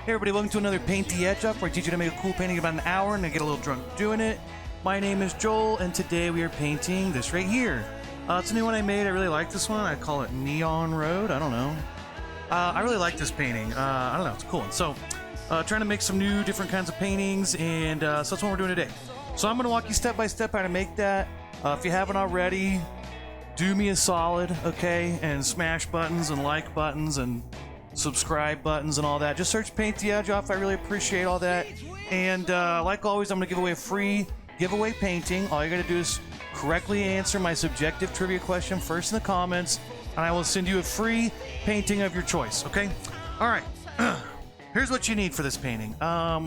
Hey everybody, welcome to another Paint the Edge Up, where I teach you to make a cool painting in about an hour and I get a little drunk doing it. My name is Joel, and today we are painting this right here. It's a new one I made. I really like this one. I call it Neon Road. I don't know. I really like this painting. I don't know. It's a cool one. So, trying to make some new, different kinds of paintings, and so that's what we're doing today. So I'm going to walk you step by step how to make that. If you haven't already, do me a solid, okay? And smash buttons and like buttons and subscribe buttons and all that. Just search Paint the Edge Off. I really appreciate all that. And like always, I'm going to give away a free giveaway painting. All you got to do is correctly answer my subjective trivia question first in the comments, and I will send you a free painting of your choice, okay? All right. Here's what you need for this painting.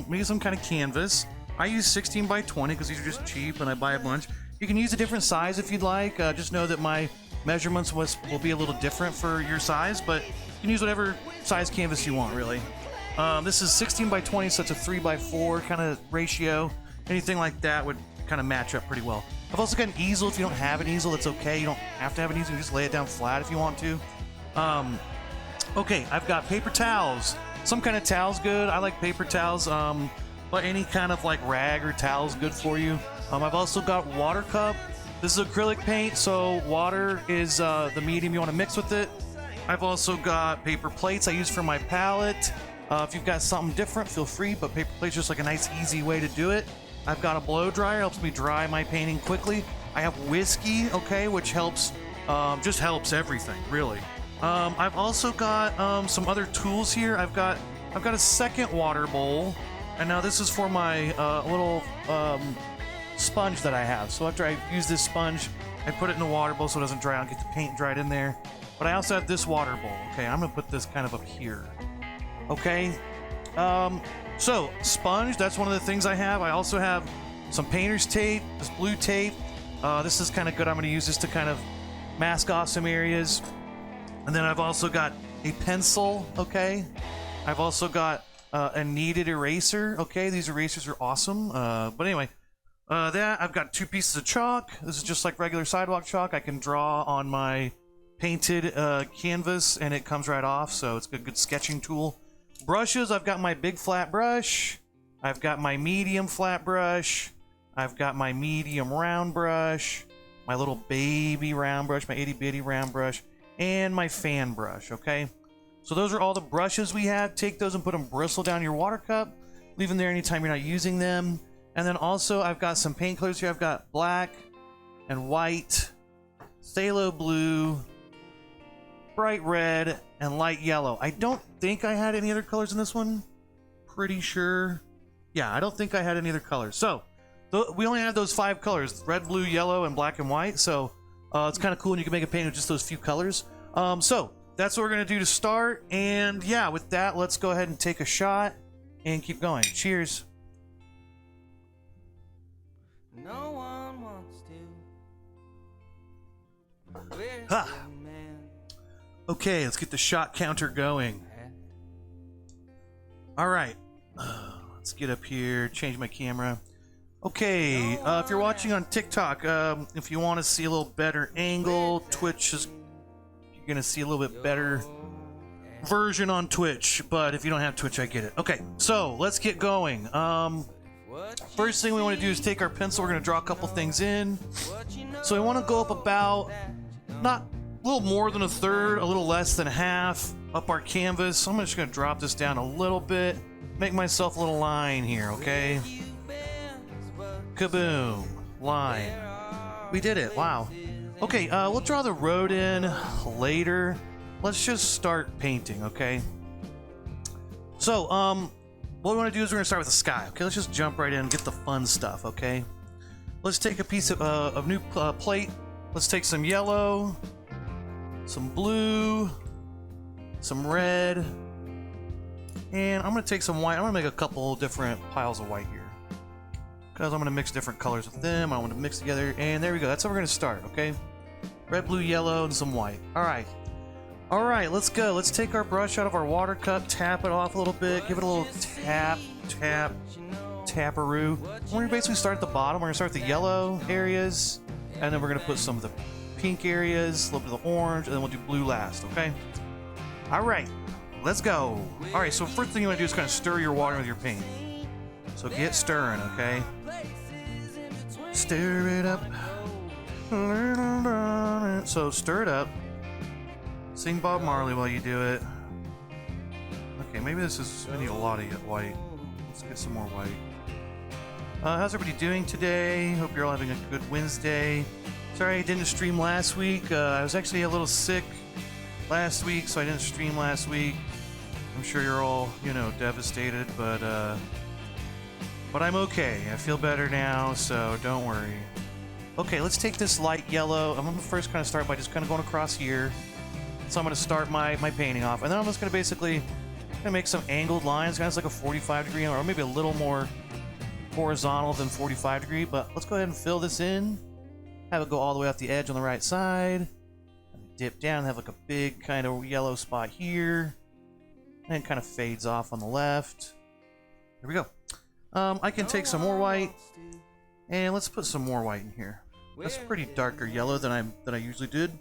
We use some kind of canvas. I use 16 by 20 because these are just cheap and I buy a bunch. You can use a different size if you'd like. Just know that my measurements will be a little different for your size, but you can use whatever size canvas you want, really. This is 16 by 20, so it's a 3 by 4 kind of ratio. Anything like that would kind of match up pretty well. I've also got an easel. If you don't have an easel, it's okay. You don't have to have an easel. You can just lay it down flat if you want to. Okay, I've got paper towels. Some kind of towel's good. I like paper towels, but any kind of like rag or towel's good for you. I've also got water cup. This is acrylic paint, so water is the medium you want to mix with it. I've also got paper plates I use for my palette. If you've got something different, feel free, but paper plates are just like a nice, easy way to do it. I've got a blow dryer, helps me dry my painting quickly. I have whiskey, okay, which helps, just helps everything, really. I've also got some other tools here. I've got a second water bowl, and now this is for my little sponge that I have. So after I use this sponge, I put it in the water bowl so it doesn't dry out, get the paint dried in there. But I also have this water bowl. Okay, I'm gonna put this kind of up here. Okay. So sponge, that's one of the things I have. I also have some painter's tape, this blue tape. This is kind of good. I'm gonna use this to kind of mask off some areas. And then I've also got a pencil. Okay. I've also got a kneaded eraser. Okay, these erasers are awesome. But anyway. That I've got 2 pieces of chalk. This is just like regular sidewalk chalk. I can draw on my painted canvas and it comes right off, so it's a good sketching tool. Brushes, I've got my big flat brush. I've got my medium flat brush. I've got my medium round brush. My little baby round brush, my itty bitty round brush, and my fan brush, okay? So those are all the brushes we have. Take those and put them bristle down your water cup. Leave them there anytime you're not using them. And then also I've got some paint colors here. I've got black and white, phthalo blue, bright red, and light yellow. I don't think I had any other colors in this one. Pretty sure. Yeah, I don't think I had any other colors. So we only have those 5 colors, red, blue, yellow, and black and white. So it's kind of cool, and you can make a painting with just those few colors. So that's what we're going to do to start. And yeah, with that, let's go ahead and take a shot and keep going. Cheers. No one wants to. Ha! Okay, let's get the shot counter going. All right, let's get up here, change my camera. Okay, if you're watching on TikTok, if you want to see a little better angle, Twitch is, you're gonna see a little bit better version on Twitch, but if you don't have Twitch, I get it. Okay, so let's get going. First thing we want to do is take our pencil. We're going to draw a couple things in. So we want to go up about, not a little more than a third, a little less than half up our canvas. So I'm just going to drop this down a little bit, make myself a little line here, okay? Kaboom. Line. We did it. Wow. Okay, we'll draw the road in later. Let's just start painting, okay? So, what we want to do is we're going to start with the sky. Okay, let's just jump right in and get the fun stuff, okay? Let's take a piece of new plate. Let's take some yellow, some blue, some red, and I'm going to take some white. I'm going to make a couple different piles of white here because I'm going to mix different colors with them. I want to mix together, and there we go. That's how we're going to start, okay? Red, blue, yellow, and some white. All right. All right, let's go. Let's take our brush out of our water cup, tap it off a little bit, give it a little tap, tap, taparoo. We're going to basically start at the bottom. We're going to start with the yellow areas, and then we're going to put some of the pink areas, a little bit of the orange, and then we'll do blue last, okay? All right. let's go. All right, so first thing you want to do is kind of stir your water with your paint. So get stirring, okay? Stir it up. So stir it up. Sing Bob Marley while you do it. Okay, maybe this is, I need a lot of white. Let's get some more white. How's everybody doing today? Hope you're all having a good Wednesday. Sorry I didn't stream last week. I was actually a little sick last week, so I didn't stream last week. I'm sure you're all, you know, devastated, but I'm okay. I feel better now, so don't worry. Okay, let's take this light yellow. I'm gonna first kind of start by just kind of going across here. So I'm gonna start my painting off, and then I'm just gonna basically make some angled lines, kind of like a 45 degree, or maybe a little more horizontal than 45 degree. But let's go ahead and fill this in. Have it go all the way off the edge on the right side. Dip down, have like a big kind of yellow spot here, and it kind of fades off on the left. There we go. I can take some more white, and let's put some more white in here. That's pretty darker yellow than I usually did.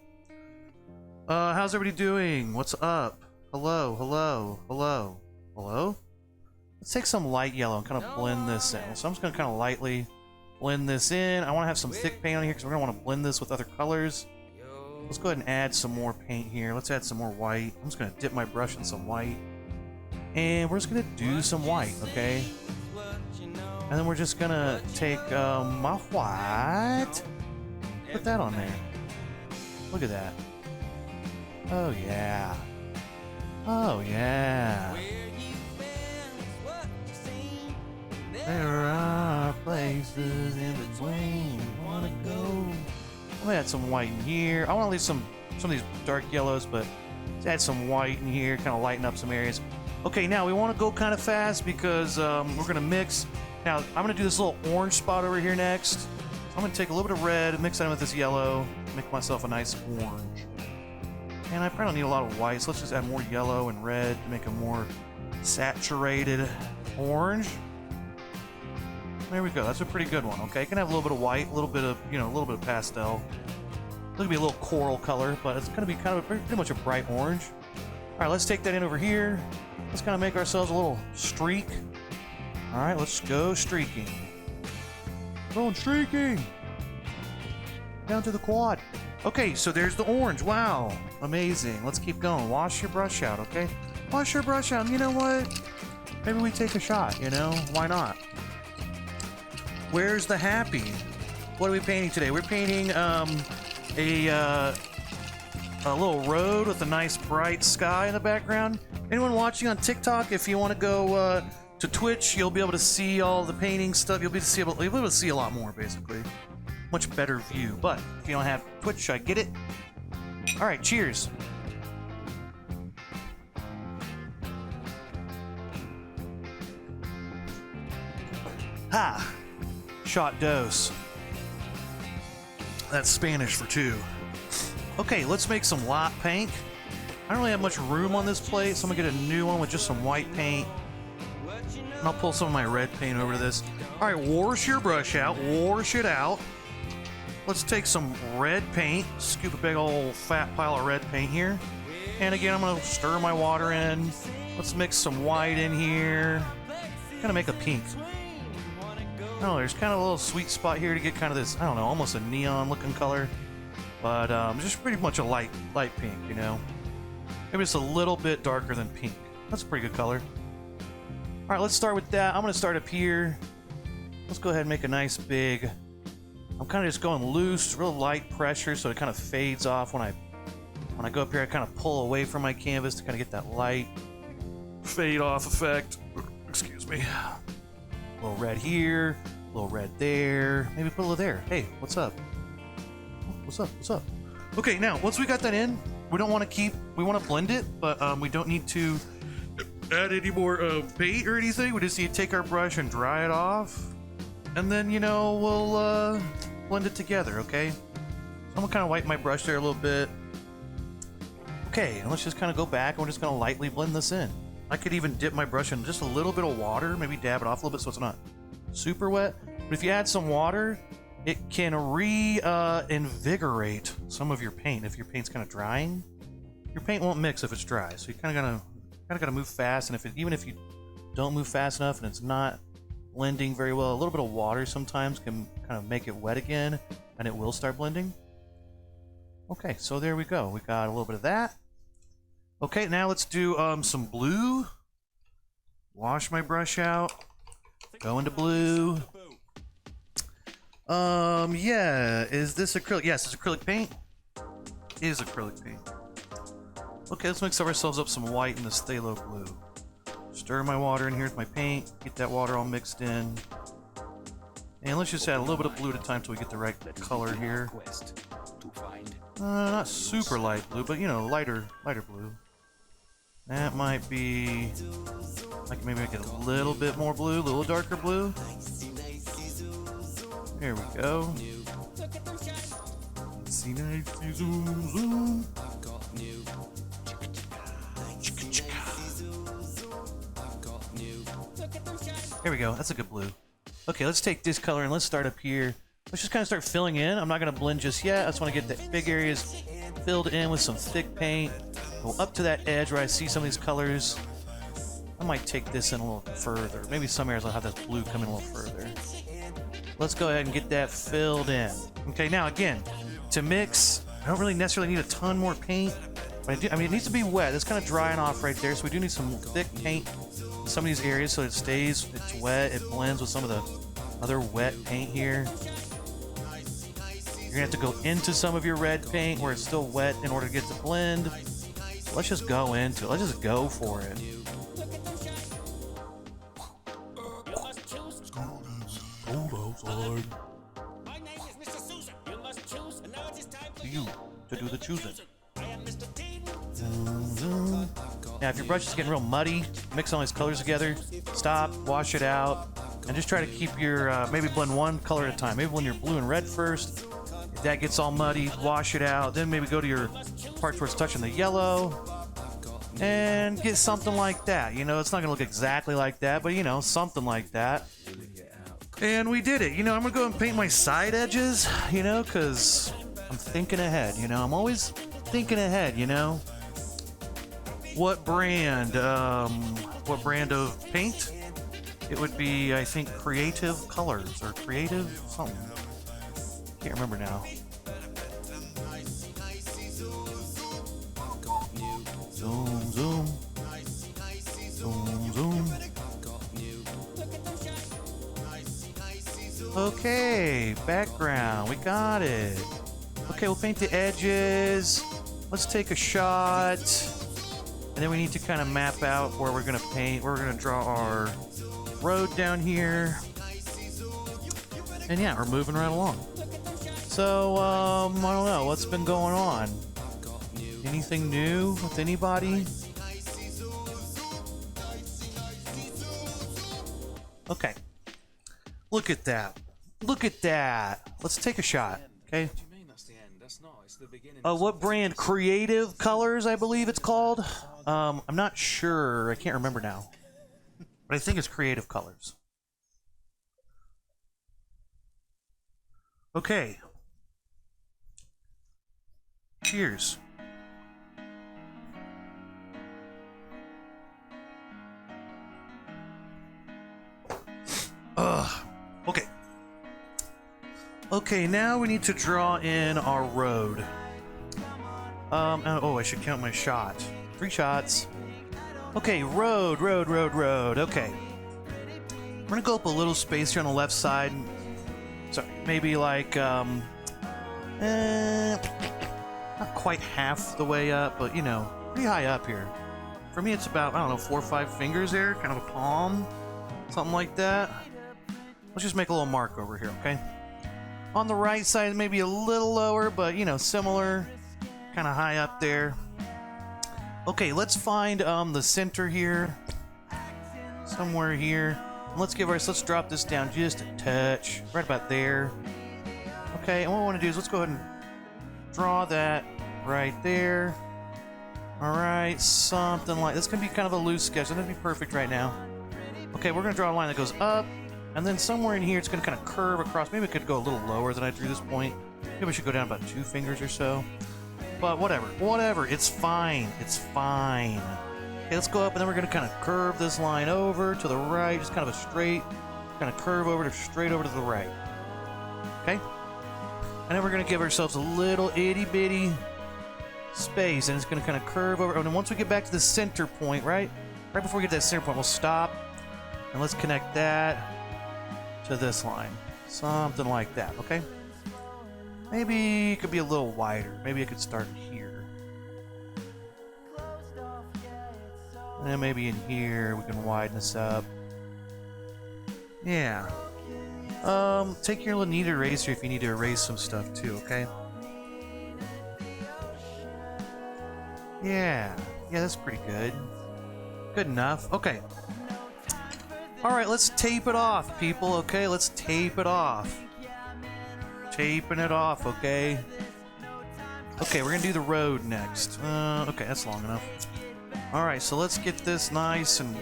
How's everybody doing? What's up? Hello, hello, hello, hello. Let's take some light yellow and kind of blend this in. So I'm just gonna kind of lightly blend this in. I want to have some thick paint on here because we're gonna want to blend this with other colors. Let's go ahead and add some more paint here. Let's add some more white. I'm just gonna dip my brush in some white, and we're just gonna do some white, okay? And then we're just gonna take my white, put that on there. Look at that. Oh yeah. Oh yeah. There are places in between. Wanna go? I'm gonna add some white in here. I want to leave some of these dark yellows, but let's add some white in here, kind of lighten up some areas. Okay, now we want to go kind of fast because we're gonna mix. Now I'm gonna do this little orange spot over here next. So I'm gonna take a little bit of red, mix that in with this yellow, make myself a nice orange. And I probably don't need a lot of white, so let's just add more yellow and red to make a more saturated orange. There we go. That's a pretty good one. Okay, it can have a little bit of white, a little bit of, you know, a little bit of pastel. It's gonna be a little coral color, but it's gonna be kind of pretty much a bright orange. All right, let's take that in over here. Let's kind of make ourselves a little streak. All right, let's go streaking. Going streaking. Down to the quad. Okay, so there's the orange. Wow, amazing. Let's keep going. Wash your brush out, okay? Wash your brush out. And you know what? Maybe we take a shot, you know? Why not? Where's the happy? What are we painting today? We're painting a little road with a nice bright sky in the background. Anyone watching on TikTok, if you want to go to Twitch, you'll be able to see all the painting stuff. You'll be able to see a lot more, basically. Much better view. But if you don't have Twitch, I get it. All right, cheers. Ha! Shot dose. That's Spanish for two. Okay, let's make some light paint. I don't really have much room on this plate, so I'm gonna get a new one with just some white paint. And I'll pull some of my red paint over to this. All right, wash your brush out. Wash it out. Let's take some red paint. Scoop a big old fat pile of red paint here. And again, I'm gonna stir my water in. Let's mix some white in here. Kind of make a pink. Oh, there's kind of a little sweet spot here to get kind of this, I don't know, almost a neon looking color. But just pretty much a light pink, you know. Maybe just a little bit darker than pink. That's a pretty good color. All right, let's start with that. I'm gonna start up here. Let's go ahead and make a nice big, I'm kind of just going loose, real light pressure, so it kind of fades off when I go up here. I kind of pull away from my canvas to kind of get that light fade off effect. Excuse me. A little red here, a little red there, maybe put a little there. Hey, what's up? What's up? What's up? Okay, now once we got that in, we don't want to we want to blend it, but we don't need to add any more paint or anything. We just need to take our brush and dry it off, and then, you know, we'll blend it together, okay? So I'm gonna kind of wipe my brush there a little bit. Okay, and let's just kind of go back, and we're just gonna lightly blend this in. I could even dip my brush in just a little bit of water, maybe dab it off a little bit so it's not super wet. But if you add some water, it can invigorate some of your paint. If your paint's kind of drying, your paint won't mix if it's dry. So you kind of gotta Kind of got to move fast, and even if you don't move fast enough and it's not blending very well, a little bit of water sometimes can kind of make it wet again, and it will start blending. Okay, so there we go. We got a little bit of that. Okay, now let's do some blue. Wash my brush out. Go into blue. Yeah, is this acrylic? Yes, it's acrylic paint. It is acrylic paint. Okay, let's mix ourselves up some white in the phthalo blue. Stir my water in here with my paint. Get that water all mixed in. And let's just add a little bit of blue at a time until we get the right color here. Not super light blue, but you know, lighter blue. That might be... I can maybe make it a little bit more blue, a little darker blue. There we go. See, nice, zoom, zoom. There we go. That's a good blue. Okay, let's take this color and let's start up here. Let's just kind of start filling in. I'm not going to blend just yet. I just want to get the big areas filled in with some thick paint. Go up to that edge where I see some of these colors. I might take this in a little further. Maybe some areas I'll have that blue come in a little further. Let's go ahead and get that filled in. Okay, now again, to mix, I don't really necessarily need a ton more paint. But I mean, it needs to be wet. It's kind of drying off right there, so we do need some thick paint in some of these areas so it stays, it's wet, it blends with some of the other wet paint here. You're gonna have to go into some of your red paint where it's still wet in order to get to blend. Let's just go into it. Let's just go for it. You to do the choosing. Now, if your brush is getting real muddy, mix all these colors together, stop, wash it out, and just try to keep your, maybe blend one color at a time. Maybe blend your blue and red first. If that gets all muddy, wash it out. Then maybe go to your parts where it's touching the yellow and get something like that. You know, it's not going to look exactly like that, but, you know, something like that. And we did it. You know, I'm going to go and paint my side edges, you know, because I'm thinking ahead, you know. I'm always thinking ahead, you know. What brand of paint? It would be, I think, Creative Colors or Creative something. Can't remember now. Zoom, zoom. Zoom, zoom. Okay, background. We got it. Okay, we'll paint the edges. Let's take a shot. And then we need to kind of map out where we're going to paint, where we're going to draw our road down here. And yeah, we're moving right along. So, I don't know, what's been going on? Anything new with anybody? Okay. Look at that. Look at that. Let's take a shot, okay? What brand? Creative Colors, I believe it's called. I'm not sure. I can't remember now. But I think it's Creative Colors. Okay. Cheers. Okay. Okay, now we need to draw in our road. Oh, I should count my shot. 3 shots. Okay, road. Okay. We're gonna go up a little space here on the left side. Sorry, maybe like, not quite half the way up, but you know, pretty high up here. For me, it's about, I don't know, 4 or 5 fingers there, kind of a palm, something like that. Let's just make a little mark over here, okay? On the right side, maybe a little lower, but you know, similar, kind of high up there. Okay, let's find the center here, somewhere here. Let's drop this down just a touch, right about there. Okay, and what we want to do is let's go ahead and draw that right there. All right, something like this. Can be kind of a loose sketch. That'd be perfect right now. Okay, we're gonna draw a line that goes up, and then somewhere in here it's gonna kind of curve across. Maybe it could go a little lower than I drew this point. Maybe we should go down about 2 fingers or so. But whatever, it's fine. It's fine. Okay, let's go up, and then we're gonna kind of curve this line over to the right, just kind of a straight, kind of curve over to straight over to the right. Okay? And then we're gonna give ourselves a little itty bitty space, and it's gonna kind of curve over. And then once we get back to the center point, right before we get to that center point, we'll stop, and let's connect that to this line. Something like that, okay? Maybe it could be a little wider. Maybe it could start here. And then maybe in here we can widen this up. Yeah. Take your little kneaded eraser if you need to erase some stuff too, okay? Yeah. Yeah, that's pretty good. Good enough. Okay. Alright, let's tape it off, people, okay? Let's tape it off. Taping it off, okay? Okay, we're gonna do the road next. Okay, that's long enough. Alright, so let's get this nice and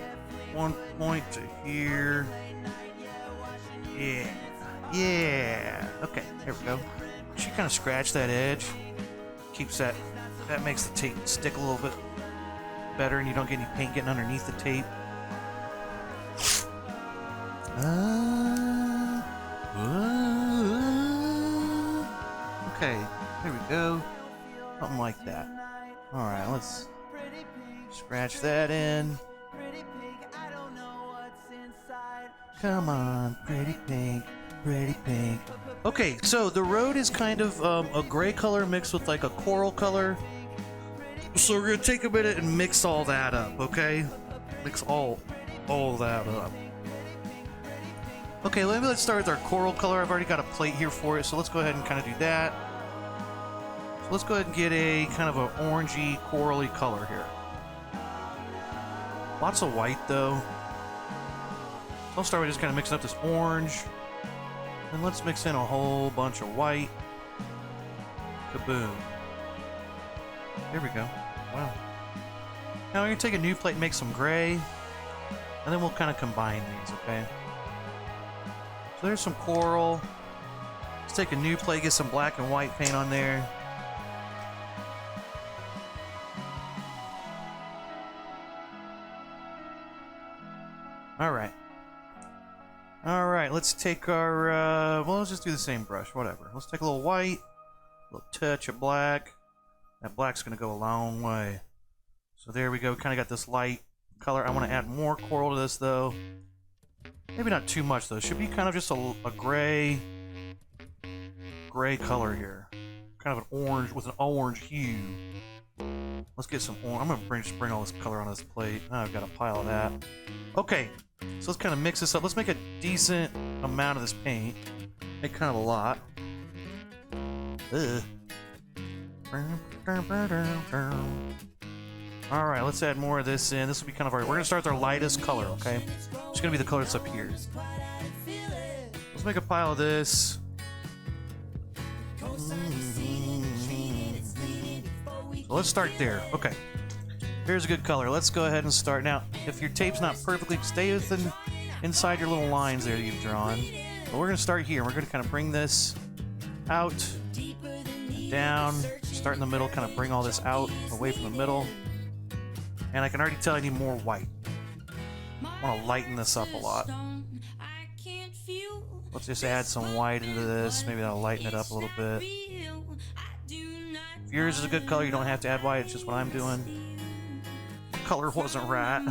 one point to here. Yeah. Yeah. Okay, there we go. She kind of scratch that edge. Keeps that makes the tape stick a little bit better, and you don't get any paint getting underneath the tape. Okay, there we go. Something like that. Alright, let's scratch that in. Come on, pretty pink, pretty pink. Okay, so the road is kind of a gray color mixed with like a coral color. So we're gonna take a minute and mix all that up, okay? Mix all that up. Okay, let's start with our coral color. I've already got a plate here for it, so let's go ahead and kind of do that. So let's go ahead and get a kind of an orangey, corally color here. Lots of white though. So I'll start with just kind of mixing up this orange. And let's mix in a whole bunch of white. Kaboom. There we go. Wow. Now we're going to take a new plate and make some gray. And then we'll kind of combine these, okay? So there's some coral. Let's take a new plate, get some black and white paint on there. Alright. Alright, let's take our, well, let's just do the same brush, whatever. Let's take a little white, a little touch of black. That black's going to go a long way. So there we go, kind of got this light color. I want to add more coral to this, though. Maybe not too much, though. It should be kind of just a gray color here. Kind of an orange, with an orange hue. Let's get some orange. I'm going to just bring all this color on this plate. Oh, I've got a pile of that. Okay, so let's kind of mix this up. Let's make a decent amount of this paint. Make kind of a lot. Ugh. Alright, let's add more of this in. This will be kind of our... We're going to start with our lightest color, okay? It's going to be the color that's up here. Let's make a pile of this. So let's start there. Okay. Here's a good color. Let's go ahead and start. Now, if your tape's not perfectly, stay within inside your little lines there that you've drawn. But we're going to start here. We're going to kind of bring this out and down. Start in the middle, kind of bring all this out, away from the middle. And I can already tell I need more white. I want to lighten this up a lot. Let's just add some white into this. Maybe that'll lighten it up a little bit. If yours is a good color, you don't have to add white. It's just what I'm doing. Color wasn't right.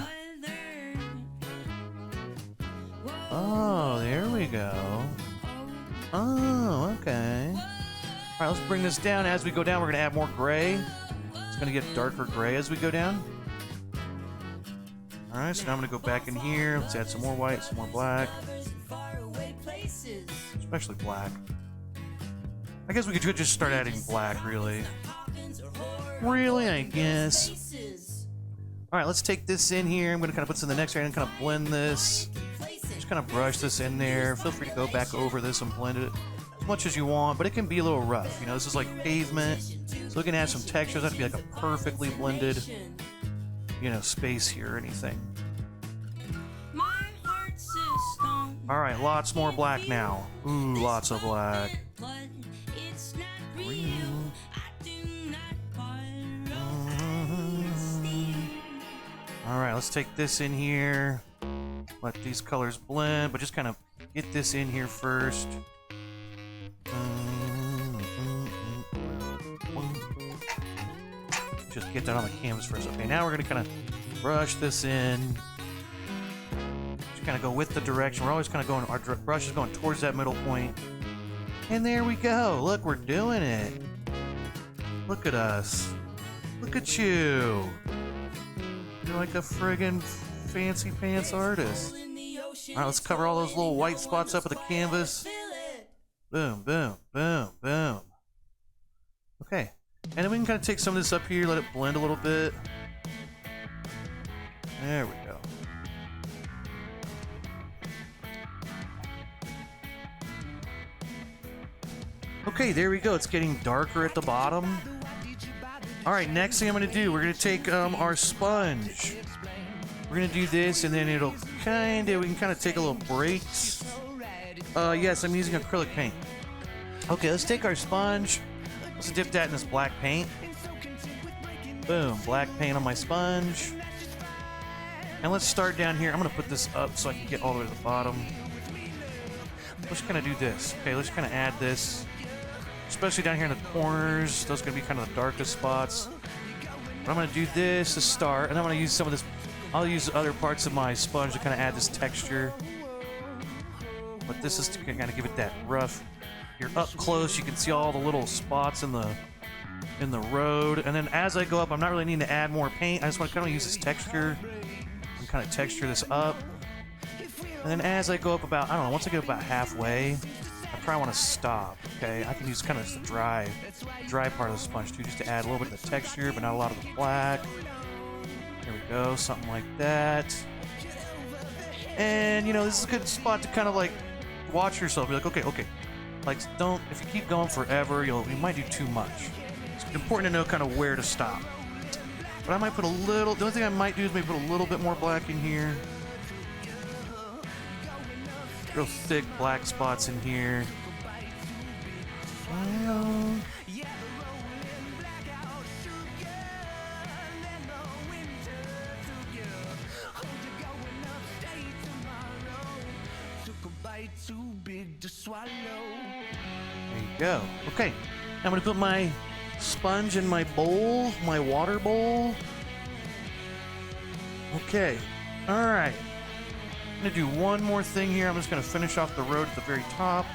Oh, there we go. Oh, okay. Alright, let's bring this down. As we go down, we're going to add more gray. It's going to get darker gray as we go down. Alright, so now I'm going to go back in here. Let's add some more white, some more black. Especially black. I guess we could just start adding black, really. Really, I guess. Alright, let's take this in here. I'm going to kind of put this in the next area and kind of blend this. Just kind of brush this in there. Feel free to go back over this and blend it as much as you want, but it can be a little rough. You know, this is like pavement, so we can add some texture. It doesn't have to be like a perfectly blended, you know, space here or anything. Alright, lots more black now. Ooh, lots of black. All right, let's take this in here. Let these colors blend, but just kind of get this in here first. Just get that on the canvas first. Okay, now we're gonna kind of brush this in. Just kind of go with the direction. We're always kind of going, our brush is going towards that middle point. And there we go. Look, we're doing it. Look at us. Look at you. You're like a friggin' fancy pants artist. Alright, let's cover all those little white spots up with the canvas. Boom, boom, boom, boom. Okay. And then we can kind of take some of this up here, let it blend a little bit. There we go. Okay, there we go. It's getting darker at the bottom. Alright, next thing I'm going to do, we're going to take our sponge. We're going to do this, and then it'll we can kind of take a little break. Yes, I'm using acrylic paint. Okay, let's take our sponge. Let's dip that in this black paint. Boom, black paint on my sponge. And let's start down here. I'm going to put this up so I can get all the way to the bottom. Let's kind of do this. Okay, let's kind of add this. Especially down here in the corners. Those are going to be kind of the darkest spots. But I'm going to do this to start. And I'm going to use some of this. I'll use other parts of my sponge to kind of add this texture. But this is to kind of give it that rough. You're up close, you can see all the little spots in the road. And then as I go up, I'm not really needing to add more paint. I just want to kind of use this texture and kind of texture this up. And then as I go up about, I don't know, once I get about halfway, I probably want to stop. Okay, I can use kind of the dry part of the sponge too, just to add a little bit of the texture, but not a lot of the black. There we go, something like that. And you know, this is a good spot to kind of like watch yourself. Be like, okay. Like, if you keep going forever, you might do too much. It's important to know kind of where to stop. But I might put a little, the only thing I might do is maybe put a little bit more black in here. Real thick black spots in here. There you go. Okay, I'm gonna put my sponge in my bowl, my water bowl. Okay, all right. I'm gonna do one more thing here. I'm just gonna finish off the road at the very top,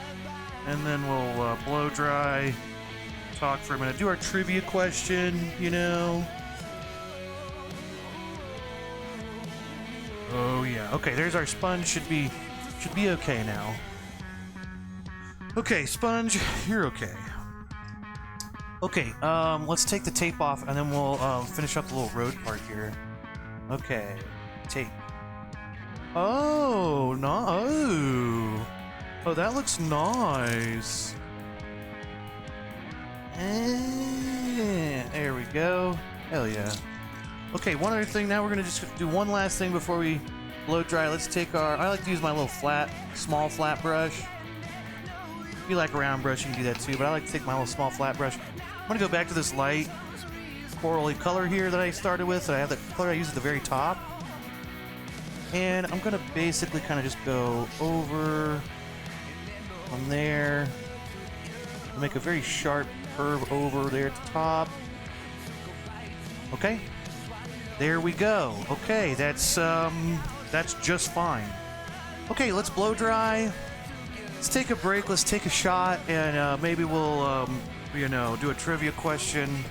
and then we'll blow dry, talk for a minute, do our trivia question, you know. Oh yeah. Okay, there's our sponge. Should be okay now. Okay, sponge, you're okay. Okay, let's take the tape off, and then we'll finish up the little road part here. Okay, tape. Oh, no. Oh, that looks nice. There we go. Hell yeah. Okay, one other thing. Now we're gonna just do one last thing before we blow dry. Let's take I like to use my little small flat brush. If you like a round brush, you can do that too, but I like to take my little small flat brush. I'm gonna go back to this light corally color here that I started with. So I have the color I use at the very top. And I'm gonna basically kind of just go over from there. I'll make a very sharp curve over there at the top. Okay. There we go. Okay, that's just fine. Okay, let's blow dry. Let's take a break. Let's take a shot, and maybe we'll, do a trivia question.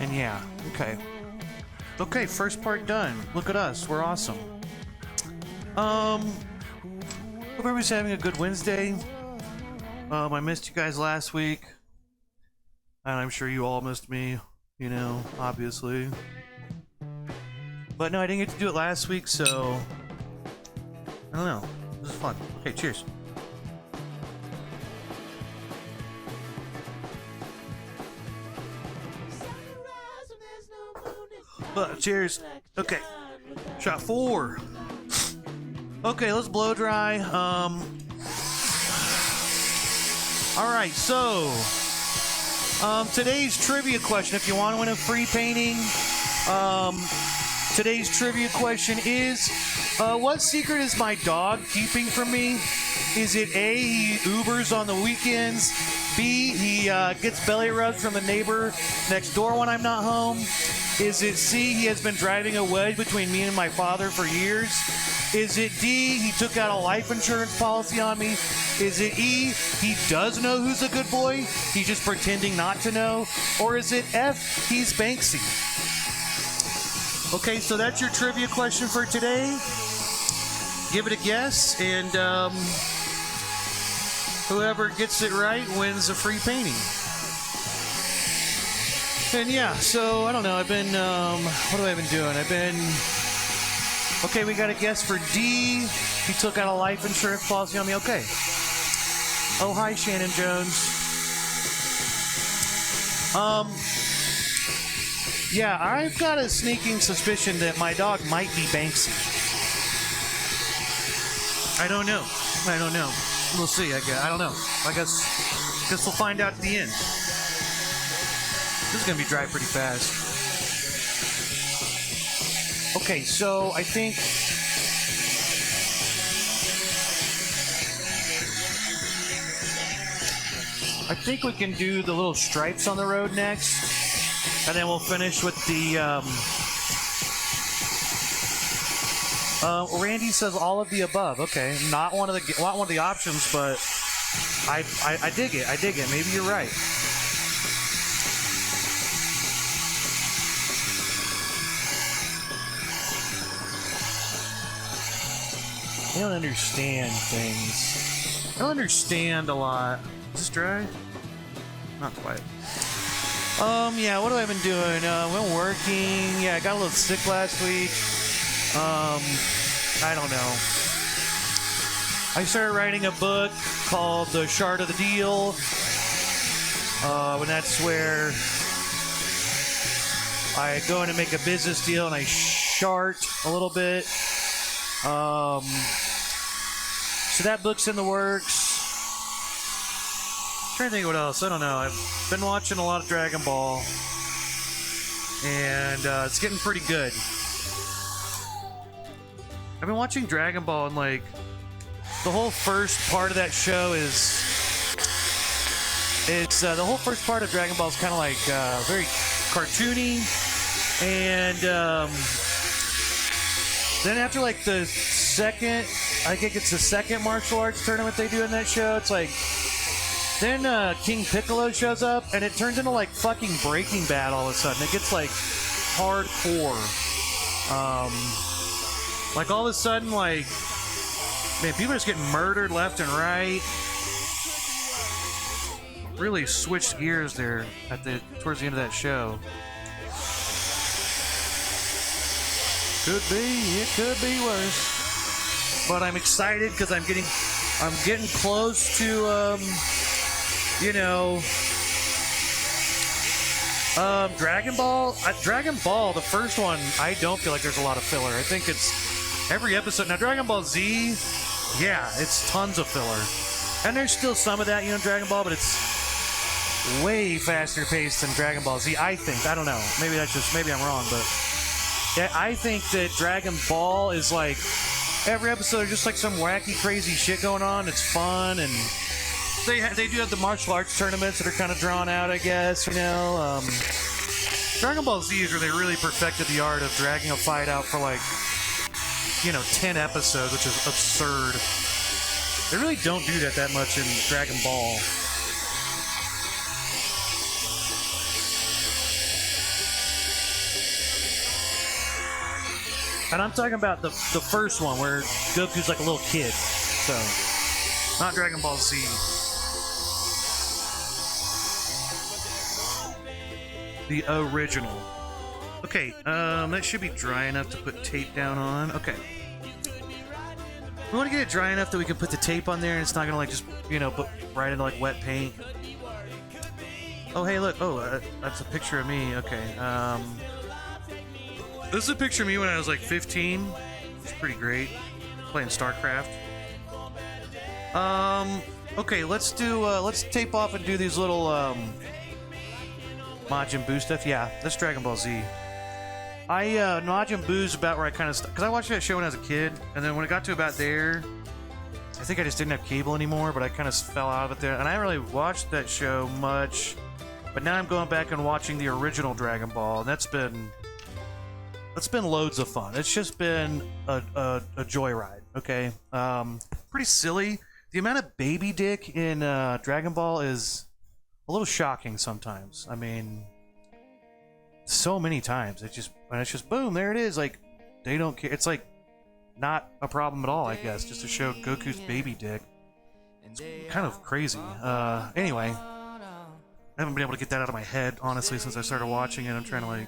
And yeah, okay. Okay, first part done. Look at us. We're awesome. Hope everybody's having a good Wednesday. I missed you guys last week. And I'm sure you all missed me, obviously. But no, I didn't get to do it last week, so I don't know. This is fun. Okay, cheers. Cheers. Okay. Shot 4. Okay, let's blow dry. Alright, so today's trivia question, if you want to win a free painting, Today's trivia question is, what secret is my dog keeping from me? Is it A, he Ubers on the weekends? B, he gets belly rubs from the neighbor next door when I'm not home? Is it C, he has been driving a wedge between me and my father for years? Is it D, he took out a life insurance policy on me? Is it E, he does know who's a good boy, he's just pretending not to know? Or is it F, he's Banksy? Okay, so that's your trivia question for today. Give it a guess, and whoever gets it right wins a free painting. And yeah, so I don't know, I've been, what have I been doing? Okay, we got a guess for D. He took out a life insurance policy on me. Okay. Oh, hi, Shannon Jones. Yeah, I've got a sneaking suspicion that my dog might be Banksy. I don't know. We'll see, I guess. I don't know. I guess we'll find out at the end. This is going to be dry pretty fast. Okay, so I think we can do the little stripes on the road next, and then we'll finish with the Randy says all of the above. Okay, not one of the options, but I dig it. Maybe you're right. I don't understand things. I don't understand a lot. Is this dry? Not quite. Yeah, what have I been doing? Been working. Yeah, I got a little sick last week. I don't know. I started writing a book called The Shard of the Deal. And that's where I go in and make a business deal and I shart a little bit. So that book's in the works. I'm trying to think of what else. I don't know. I've been watching a lot of Dragon Ball, and it's getting pretty good. I've been watching Dragon Ball, and like the whole first part of that show is the whole first part of Dragon Ball is kind of like very cartoony, and then after like the second, I think it's the second martial arts tournament they do in that show, it's like then King Piccolo shows up and it turns into like fucking Breaking Bad all of a sudden. It gets like hardcore. Like all of a sudden, like, man, people are just getting murdered left and right. Really switched gears there towards the end of that show. It could be worse. But I'm excited because I'm getting close to Dragon Ball. Dragon Ball, the first one, I don't feel like there's a lot of filler. I think it's every episode. Now Dragon Ball Z, yeah, it's tons of filler. And there's still some of that, Dragon Ball, but it's way faster paced than Dragon Ball Z, I think. I don't know. Maybe I'm wrong, but yeah, I think that Dragon Ball is like every episode is just like some wacky, crazy shit going on. It's fun, and they do have the martial arts tournaments that are kind of drawn out, I guess. Dragon Ball Z is where they really perfected the art of dragging a fight out for like 10 episodes, which is absurd. They really don't do that much in Dragon Ball. And I'm talking about the first one where Goku's like a little kid. So, not Dragon Ball Z. The original. Okay, that should be dry enough to put tape down on. Okay. We want to get it dry enough that we can put the tape on there and it's not gonna like just, put right into like wet paint. Oh, hey, look. Oh, that's a picture of me. Okay. This is a picture of me when I was like 15. It's pretty great. Playing StarCraft. Okay, let's tape off and do these little Majin Buu stuff. Yeah, that's Dragon Ball Z. Majin Buu's about where I kind of because I watched that show when I was a kid, and then when it got to about there, I think I just didn't have cable anymore, but I kind of fell out of it there, and I haven't really watched that show much. But now I'm going back and watching the original Dragon Ball, and that's been loads of fun. It's just been a joyride. Okay, pretty silly. The amount of baby dick in Dragon Ball is a little shocking sometimes. I mean, so many times it's just boom, there it is. Like, they don't care. It's like not a problem at all, I guess, just to show Goku's baby dick. It's kind of crazy. Anyway, I haven't been able to get that out of my head, honestly, since I started watching it. I'm trying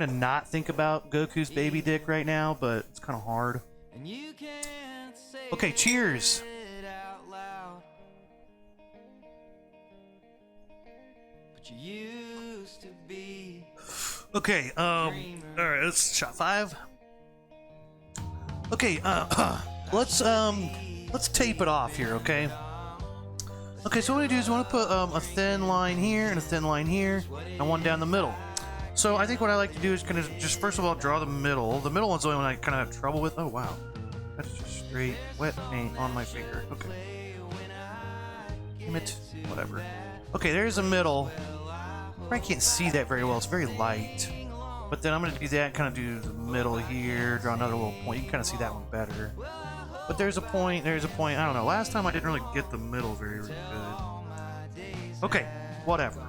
to not think about Goku's baby dick right now, but it's kind of hard. Okay, cheers. Okay, alright, let's shot 5. Okay, let's tape it off here, okay? Okay, so what I do is I want to put a thin line here and a thin line here, and one down the middle. So I think what I like to do is kind of just first of all draw the middle. The middle one's the only one I kind of have trouble with. Oh wow, that's just straight wet paint on my finger. Okay, damn it, whatever. Okay, there's the middle. I can't see that very well. It's very light. But then I'm going to do that, kind of do the middle here, draw another little point. You can kind of see that one better. But there's a point, I don't know. Last time I didn't really get the middle very good. Okay, whatever.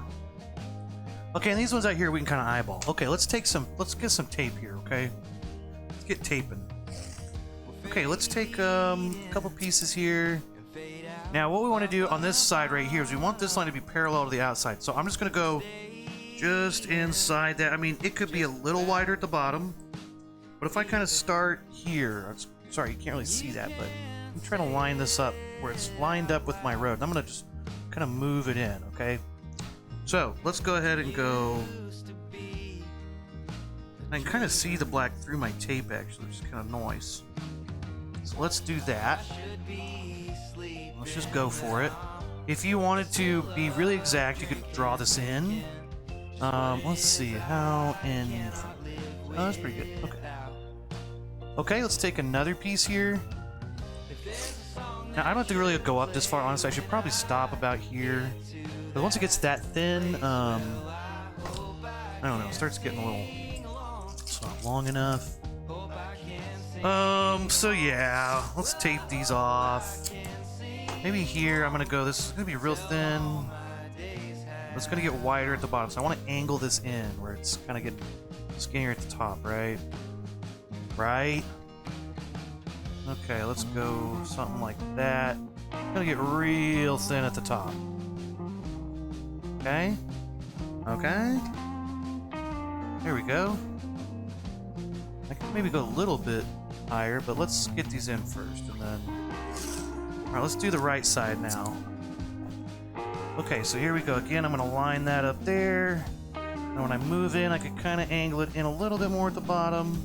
Okay, and these ones out here we can kind of eyeball. Okay, let's get some tape here, okay? Let's get taping. Okay, let's take a couple pieces here. Now, what we want to do on this side right here is we want this line to be parallel to the outside. So I'm just going to go just inside that. I mean, it could be a little wider at the bottom, but if I kind of start here, sorry, you can't really see that, but I'm trying to line this up where it's lined up with my road. And I'm going to just kind of move it in, okay? So let's go ahead and go. I can kind of see the black through my tape, actually, which is kind of nice. So let's do that. Let's just go for it. If you wanted to be really exact, you could draw this in. Let's see, how in... Oh, that's pretty good. Okay. Okay, let's take another piece here. Now, I don't have to really go up this far, honestly. I should probably stop about here. But once it gets that thin, I don't know, it starts getting a little... It's not long enough. So yeah, let's tape these off. Maybe here, I'm gonna go, this is gonna be real thin. It's gonna get wider at the bottom, so I want to angle this in where it's kind of getting skinnier at the top, right? Right? Okay, let's go something like that. It's gonna get real thin at the top. Okay? Okay? There we go. I can maybe go a little bit higher, but let's get these in first, and then... Alright, let's do the right side now. Okay, so here we go again. I'm going to line that up there. And when I move in, I could kind of angle it in a little bit more at the bottom.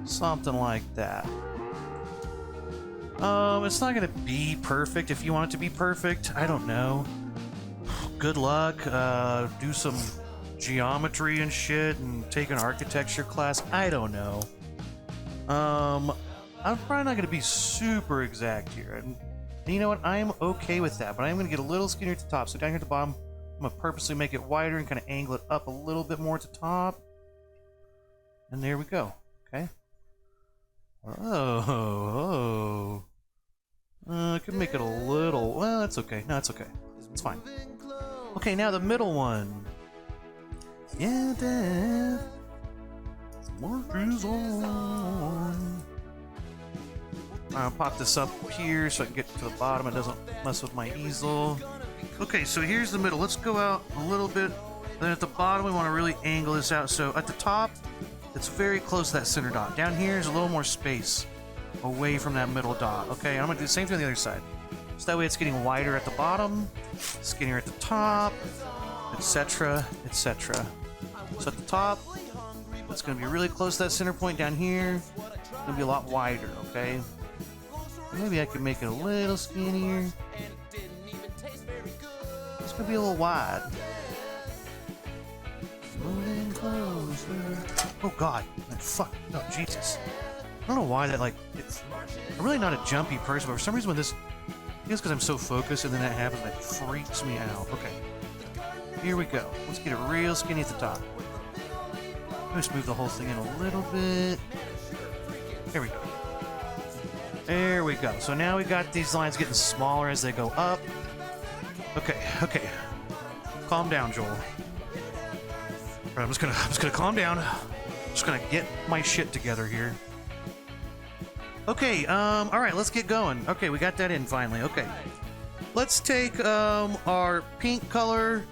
Something like that. It's not going to be perfect. If you want it to be perfect, I don't know. Good luck. Do some geometry and shit and take an architecture class. I don't know. I'm probably not going to be super exact here. And you know what? I am okay with that, but I'm going to get a little skinnier at the top. So down here at the bottom, I'm going to purposely make it wider and kind of angle it up a little bit more at the top. And there we go. Okay. Oh. I could make it a little... Well, that's okay. No, it's okay. It's fine. Okay, now the middle one. Yeah, Dad. Work is on. I'll pop this up here so I can get to the bottom. It doesn't mess with my easel. Okay, so here's the middle. Let's go out a little bit. Then at the bottom, we want to really angle this out. So at the top, it's very close to that center dot. Down here is a little more space away from that middle dot. Okay, I'm going to do the same thing on the other side. So that way it's getting wider at the bottom, skinnier at the top, etc., etc. So at the top, it's going to be really close to that center point. Down here, it's going to be a lot wider, okay? Maybe I can make it a little skinnier. It's going to be a little wide. Moving Oh god. Oh, fuck. No, Jesus. I don't know why that, like, I'm really not a jumpy person, but for some reason when this, I think it's because I'm so focused and then that happens, that freaks me out. Okay. Here we go. Let's get it real skinny at the top. Let's move the whole thing in a little bit. There we go. There we go. So now we got these lines getting smaller as they go up. Okay, okay. Calm down, Joel. Alright, I'm just gonna calm down. I'm just gonna get my shit together here. Okay, alright, let's get going. Okay, we got that in finally. Okay. Let's take our pink color.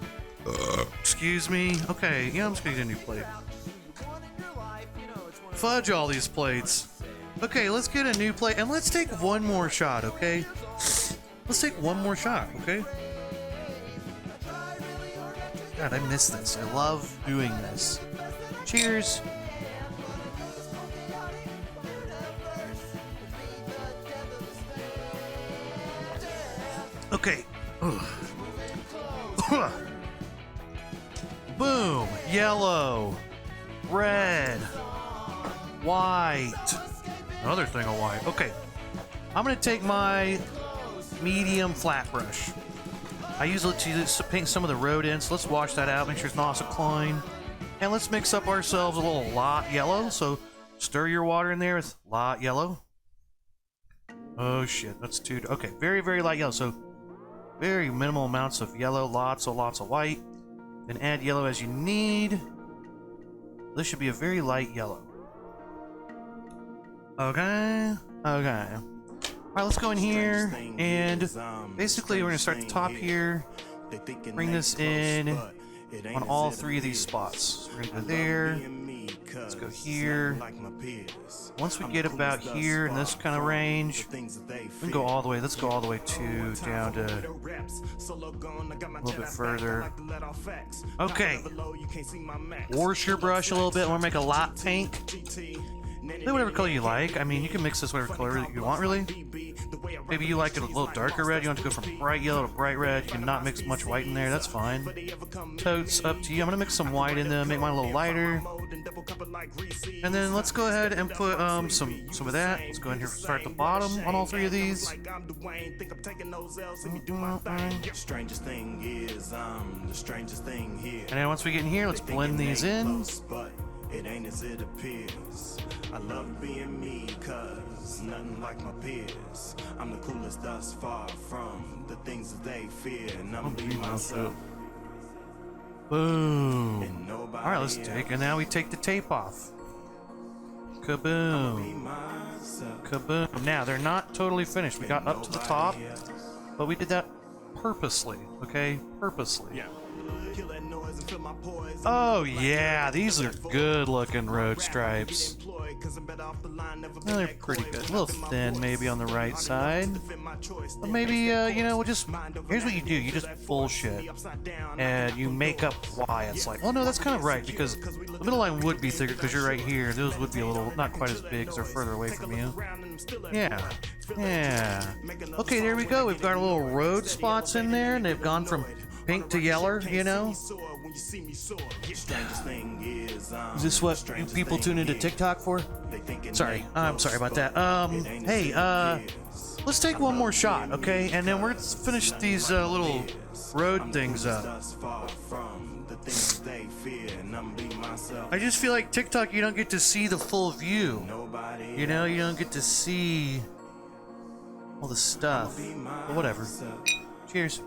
Excuse me. Okay, yeah, I'm just gonna get a new plate. Fudge all these plates. Okay, let's get a new plate and let's take one more shot, okay? Let's take one more shot, okay? God, I miss this. I love doing this. Cheers. Okay. Boom. Yellow. Red. White. Another thing of white. Okay. I'm going to take my medium flat brush. I use it to paint some of the road in, so let's wash that out, make sure it's nice and clean. And let's mix up ourselves a little lot yellow. So stir your water in there with lot yellow. Oh shit, that's too... Okay, very, very light yellow. So very minimal amounts of yellow, lots of white. Then add yellow as you need. This should be a very light yellow. Okay, okay. Alright, let's go in here, and basically we're going to start at the top here, bring this in on all three of these spots. So we're going to go there, let's go here. Once we get about here in this kind of range, we can go all the way, let's go all the way to, down to a little bit further. Okay, wash your brush a little bit, I want to make a light pink. Play whatever color you like. I mean, you can mix this whatever color you want, really. Maybe you like it a little darker red. You want to go from bright yellow to bright red. You can not mix much white in there. That's fine. Totes up to you. I'm going to mix some white in there. Make mine a little lighter. And then let's go ahead and put some of that. Let's go ahead and start at the bottom on all three of these. And then once we get in here, let's blend these in. It ain't as it appears. I love being me, cause nothing like my peers. I'm the coolest thus far from the things that they fear, and I'm be myself. Boom. Alright, let's take, and now we take the tape off. Kaboom. Kaboom. Now, they're not totally finished. We got up to the top, but we did that purposely, okay? Purposely. Yeah. Oh yeah, these are good looking road stripes. Well, they're pretty good. A little thin maybe on the right side. But maybe, you know, here's what you do. You just bullshit. And you make up why it's like, well, no, that's kind of right, because the middle line would be thicker because you're right here. Those would be a little, not quite as big because they're further away from you. Yeah. Yeah. Okay, there we go. We've got a little road spots in there, and they've gone from pink to yellow, you know? Is this what you people tune into TikTok for? Sorry, I'm sorry about that. Hey, let's take one more shot, okay? And then we're gonna finish these little road things up. I just feel like TikTok, you don't get to see the full view. You know, you don't get to see all the stuff. But whatever. Cheers.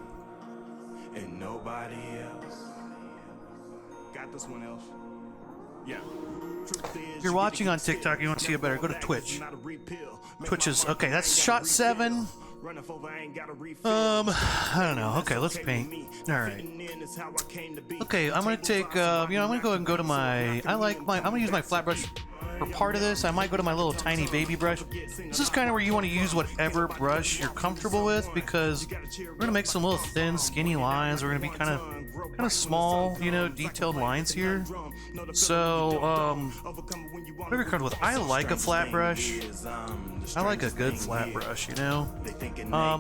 And nobody else got this one else. Yeah. If you're watching on TikTok, you want to see it better, go to Twitch. Twitch is okay. That's shot 7. I don't know. Okay, let's paint. All right. Okay, I'm gonna take. You know, I'm gonna go ahead and go to my. I'm gonna use my flat brush for part of this. I might go to my little tiny baby brush. This is kind of where you want to use whatever brush you're comfortable with, because we're gonna make some little thin, skinny lines. We're gonna be kind of small, you know, detailed lines here. So, whatever you're comfortable with. I like a flat brush. I like a good flat brush, you know.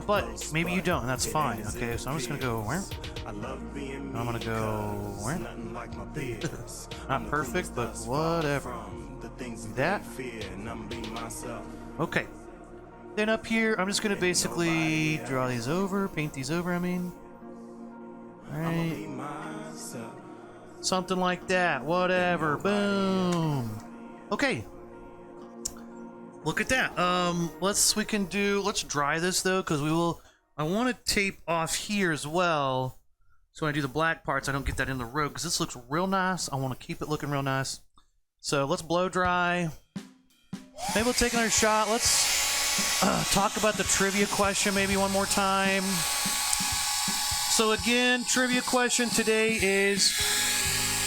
But maybe you don't, and that's fine. Okay, so I'm just gonna go where? I love being me. I'm gonna go 'cause where? nothing like my peers. Not perfect, but whatever. The things That? they fear, and I'm being myself. Okay. Then up here, I'm just gonna basically draw these over, paint these over, I mean. Alright. Be myself. Something like that. Whatever. Boom. Okay. Look at that. Let's dry this though, because I want to tape off here as well. So when I do the black parts, I don't get that in the road, because this looks real nice. I want to keep it looking real nice. So let's blow dry. Maybe we'll take another shot. Let's talk about the trivia question maybe one more time. So again, trivia question today is,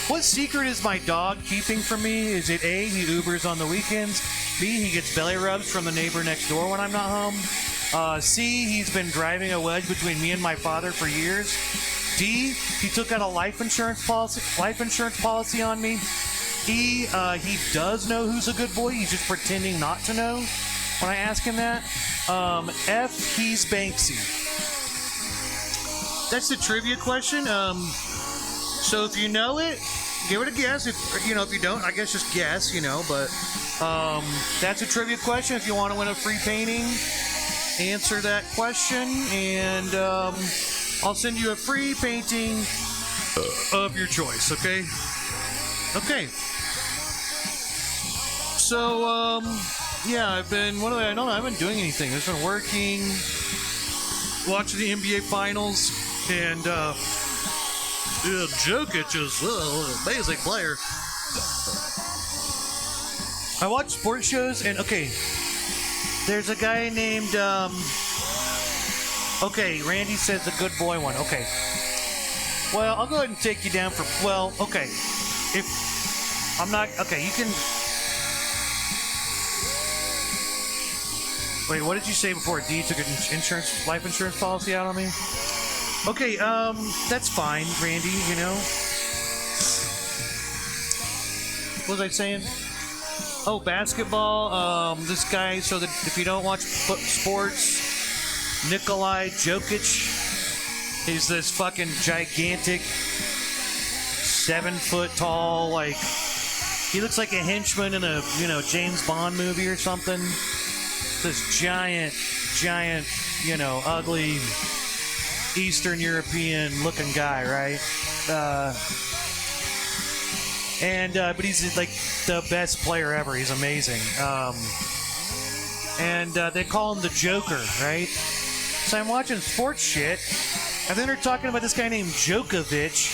what secret is my dog keeping from me? Is it A, he Ubers on the weekends, B, he gets belly rubs from the neighbor next door when I'm not home, C, he's been driving a wedge between me and my father for years, D, he took out a life insurance policy on me, E, he does know who's a good boy, he's just pretending not to know when I ask him that, F, he's Banksy. That's the trivia question. So if you know it, give it a guess. If you don't, I guess just guess, but that's a trivia question. If you want to win a free painting, answer that question, and I'll send you a free painting of your choice, okay? Okay. So, yeah, I've been doing anything. I've been working, watching the NBA Finals, and Jokic is an amazing player. I watch sports shows, and okay, there's a guy named okay, Randy says the good boy one. Okay, well, I'll go ahead and take you down for, well, okay, if I'm not, okay, you can, wait, what did you say before? D took an life insurance policy out on me? Okay, that's fine, Randy, What was I saying? Oh, basketball, this guy, so that if you don't watch sports, Nikolai Jokic is this fucking gigantic 7-foot tall, like, he looks like a henchman in a, James Bond movie or something. This giant, ugly Eastern European looking guy, right? But he's like the best player ever. He's amazing. They call him the Joker, right? So I'm watching sports shit, and then they're talking about this guy named Djokovic.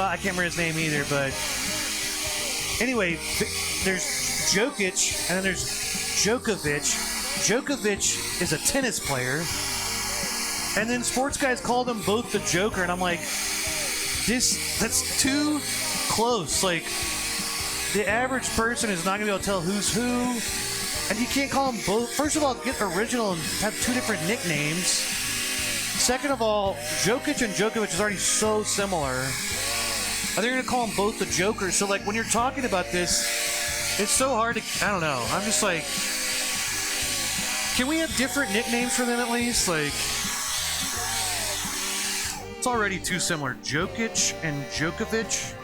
I can't remember his name either, but anyway, there's Jokic, and then there's Djokovic. Djokovic is a tennis player, and then sports guys call them both the Joker, and I'm like, that's too close. Like, the average person is not gonna be able to tell who's who, and you can't call them both. First of all, get original and have two different nicknames. Second of all, Jokic and Djokovic is already so similar. Are they gonna call them both the Joker? So like, when you're talking about this, it's so hard to, I don't know. I'm just like, can we have different nicknames for them at least? Like, it's already too similar. Jokic and Djokovic.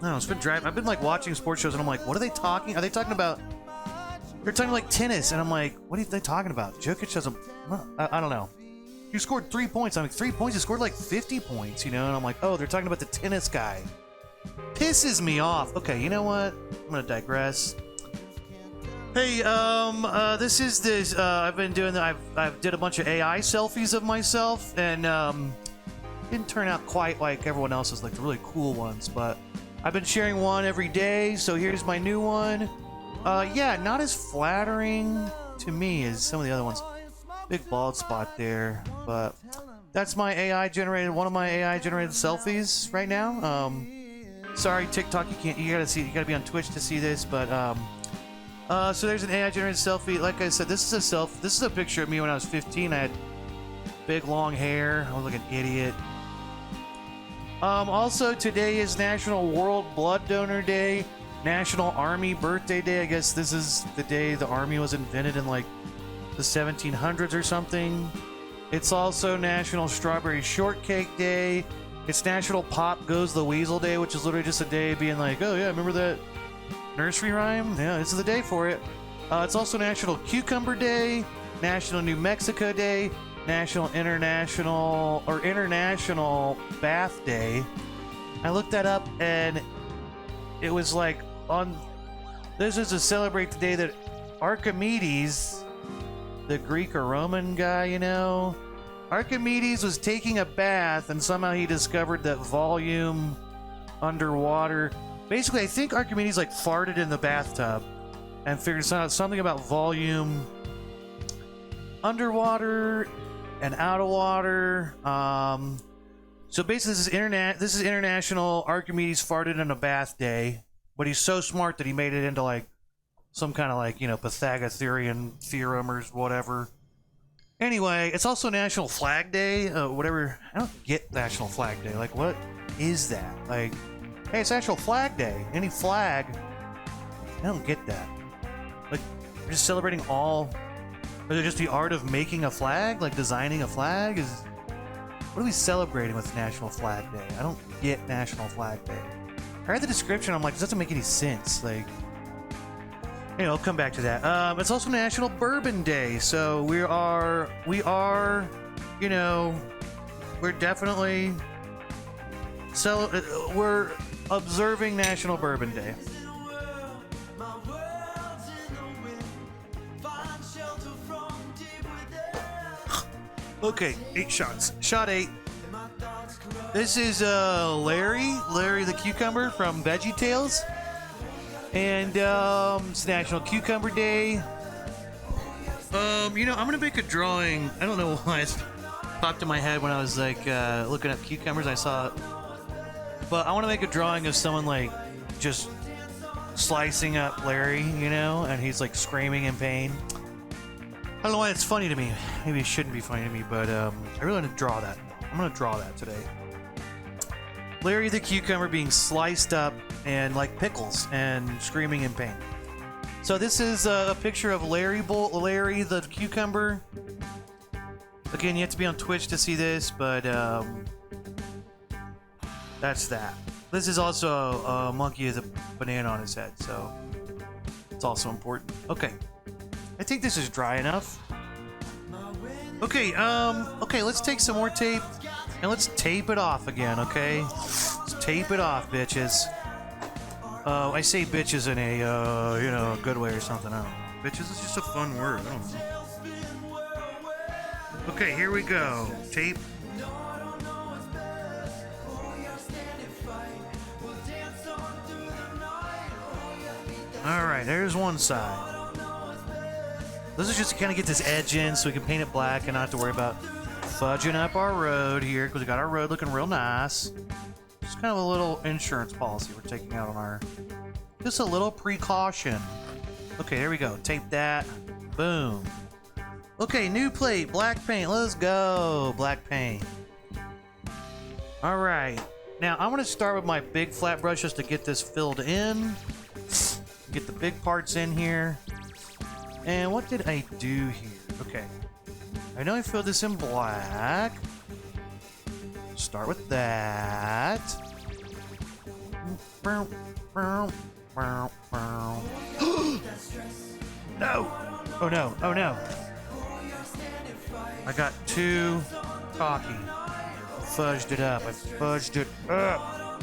No, it's been driving. I've been like watching sports shows, and I'm like, what are they talking? Are they talking about? They're talking like tennis, and I'm like, what are they talking about? Jokic has a, I don't know. You scored 3 points. I'm like, 3 points. You scored like 50 points, And I'm like, oh, they're talking about the tennis guy. Pisses me off. Okay, you know what? I'm gonna digress. Hey, this is this. I've been doing. I've did a bunch of AI selfies of myself, and didn't turn out quite like everyone else's, like the really cool ones. But I've been sharing one every day. So here's my new one. Yeah, not as flattering to me as some of the other ones. Big bald spot there, but that's my AI generated. One of my AI generated selfies right now. Sorry, TikTok, you can't. You gotta be on Twitch to see this, but so there's an AI generated selfie. Like I said, this is a picture of me when I was 15. I had big long hair. I was like an idiot. Also today is National World Blood Donor Day, National Army Birthday Day. I guess this is the day the Army was invented in like the 1700s or something. It's also National Strawberry Shortcake Day. It's National Pop Goes the Weasel Day, which is literally just a day being like, oh yeah, remember that nursery rhyme? Yeah, this is the day for it. It's also National Cucumber Day, National New Mexico Day, National International Bath Day. I looked that up and it was like this is to celebrate the day that Archimedes, the Greek or Roman guy, you know, Archimedes was taking a bath and somehow he discovered that volume underwater. Basically, I think Archimedes like farted in the bathtub and figured out something about volume underwater and out of water. So basically, this is International Archimedes Farted in a Bath Day, but he's so smart that he made it into like some kind of like, you know, Pythagorean theorem or whatever. Anyway, it's also National Flag Day. Whatever. I don't get National Flag Day. Like, what is that? Like, hey, it's National Flag Day. Any flag? I don't get that. Like, we're just celebrating all. Is it just the art of making a flag? Like designing a flag? What are we celebrating with National Flag Day? I don't get National Flag Day. I read the description, I'm like, this doesn't make any sense. Like, anyway, I'll come back to that. It's also National Bourbon Day, so we are, you know, we're definitely, we're observing National Bourbon Day. Okay, 8 shots. Shot 8. This is Larry the Cucumber from VeggieTales. And it's National Cucumber Day. You know, I'm gonna make a drawing. I don't know why it popped in my head when I was like looking up cucumbers. I saw it. But I want to make a drawing of someone like just slicing up Larry, you know, and he's like screaming in pain. I don't know why it's funny to me. Maybe it shouldn't be funny to me, but I really want to draw that. I'm going to draw that today. Larry the Cucumber being sliced up and like pickles and screaming in pain. So this is a picture of Larry the Cucumber. Again, you have to be on Twitch to see this, but that's that. This is also a monkey with a banana on his head, so it's also important. Okay. I think this is dry enough. Okay, okay, let's take some more tape and let's tape it off again, okay? Let's tape it off, bitches. I say bitches in a, you know, good way or something. I don't know. Bitches is just a fun word. I don't know. Okay, here we go. Tape. Alright, there's one side. This is just to kind of get this edge in so we can paint it black and not have to worry about fudging up our road here because we got our road looking real nice. Just kind of a little insurance policy we're taking out on our... Just a little precaution. Okay, there we go. Tape that. Boom. Okay, new plate. Black paint. Let's go. Black paint. Alright. Now, I'm going to start with my big flat brush just to get this filled in. Get the big parts in here. And what did I do here? Okay. I know I filled this in black. Start with that. No! Oh no, oh no. I got too cocky. Fudged it up. I fudged it up.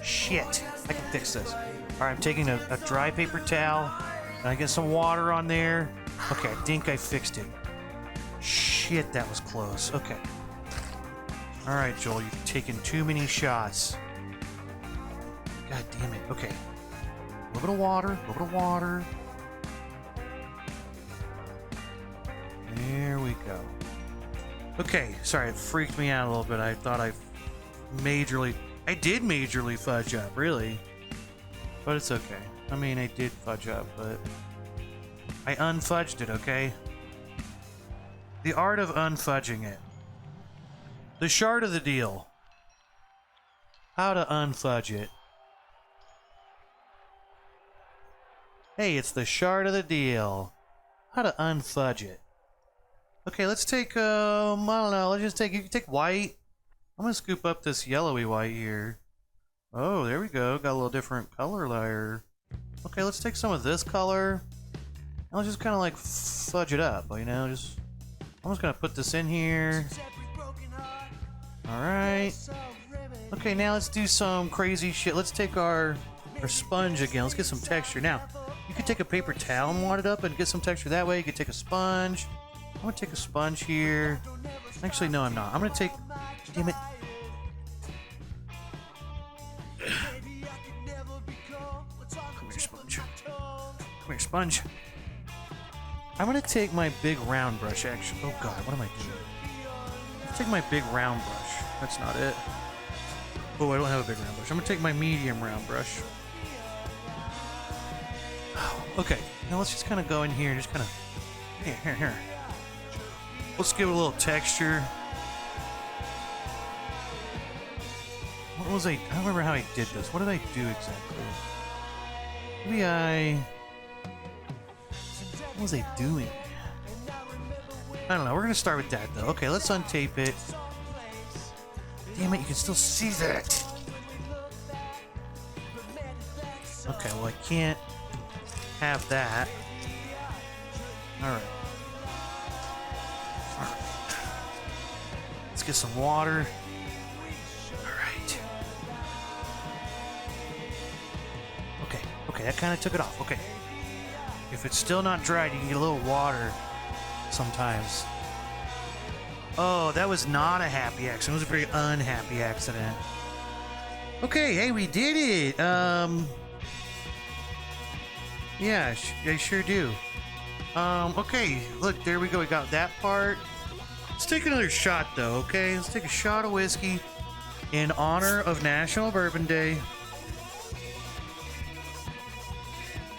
Shit. I can fix this. Alright, I'm taking a dry paper towel. And I get some water on there. Okay, I think I fixed it. Shit, that was close. Okay. Alright, Joel, you've taken too many shots. God damn it. Okay. A little bit of water, a little bit of water. There we go. Okay, sorry, it freaked me out a little bit. I thought I did majorly fudge up, really. But it's okay. I mean, I did fudge up, but I unfudged it, okay? The art of unfudging it. The shard of the deal. How to unfudge it. Hey, it's the shard of the deal. How to unfudge it. Okay, let's take, I don't know, let's just take, you can take white. I'm gonna scoop up this yellowy white here. Oh, there we go, got a little different color layer. Okay, let's take some of this color. I'll just kind of like fudge it up, you know, just, I'm just gonna put this in here. Alright. Okay, now let's do some crazy shit. Let's take our sponge again. Let's get some texture. Now, you could take a paper towel and wad it up and get some texture that way. You could take a sponge. I'm gonna take a sponge here. Actually, no, I'm not. I'm gonna take... Damn it. Come here, sponge. Come here, sponge. I'm gonna take my big round brush, actually. Oh god, what am I doing? Let's take my big round brush. That's not it. Oh, I don't have a big round brush. I'm gonna take my medium round brush. Okay, now let's just kind of go in here and just kind of... Here. Let's give it a little texture. What was I don't remember how I did this. What did I do exactly? Maybe what was I doing? I don't know. We're gonna start with that though. Okay, let's untape it. Damn it, you can still see that. Okay, well I can't have that. Alright. Let's get some water. Alright. Okay, that kind of took it off. Okay. If it's still not dried, you can get a little water sometimes. Oh, that was not a happy accident. It was a very unhappy accident. Okay, hey, we did it. Yeah, I sure do. Okay, look, there we go. We got that part. Let's take another shot, though, okay? Let's take a shot of whiskey in honor of National Bourbon Day.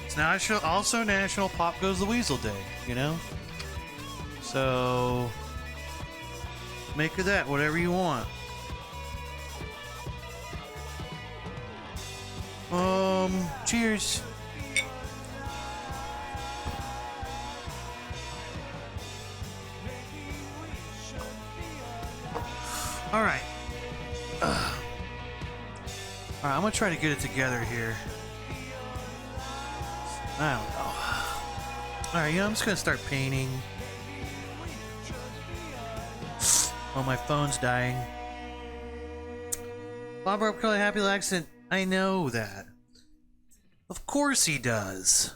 It's also National Pop Goes the Weasel Day, you know? So, make of that whatever you want. Cheers. Alright. Alright, I'm gonna try to get it together here. I don't know. Alright, I'm just gonna start painting. Oh, my phone's dying. Bob Rob Curly Happy Little Accident. I know that. Of course he does.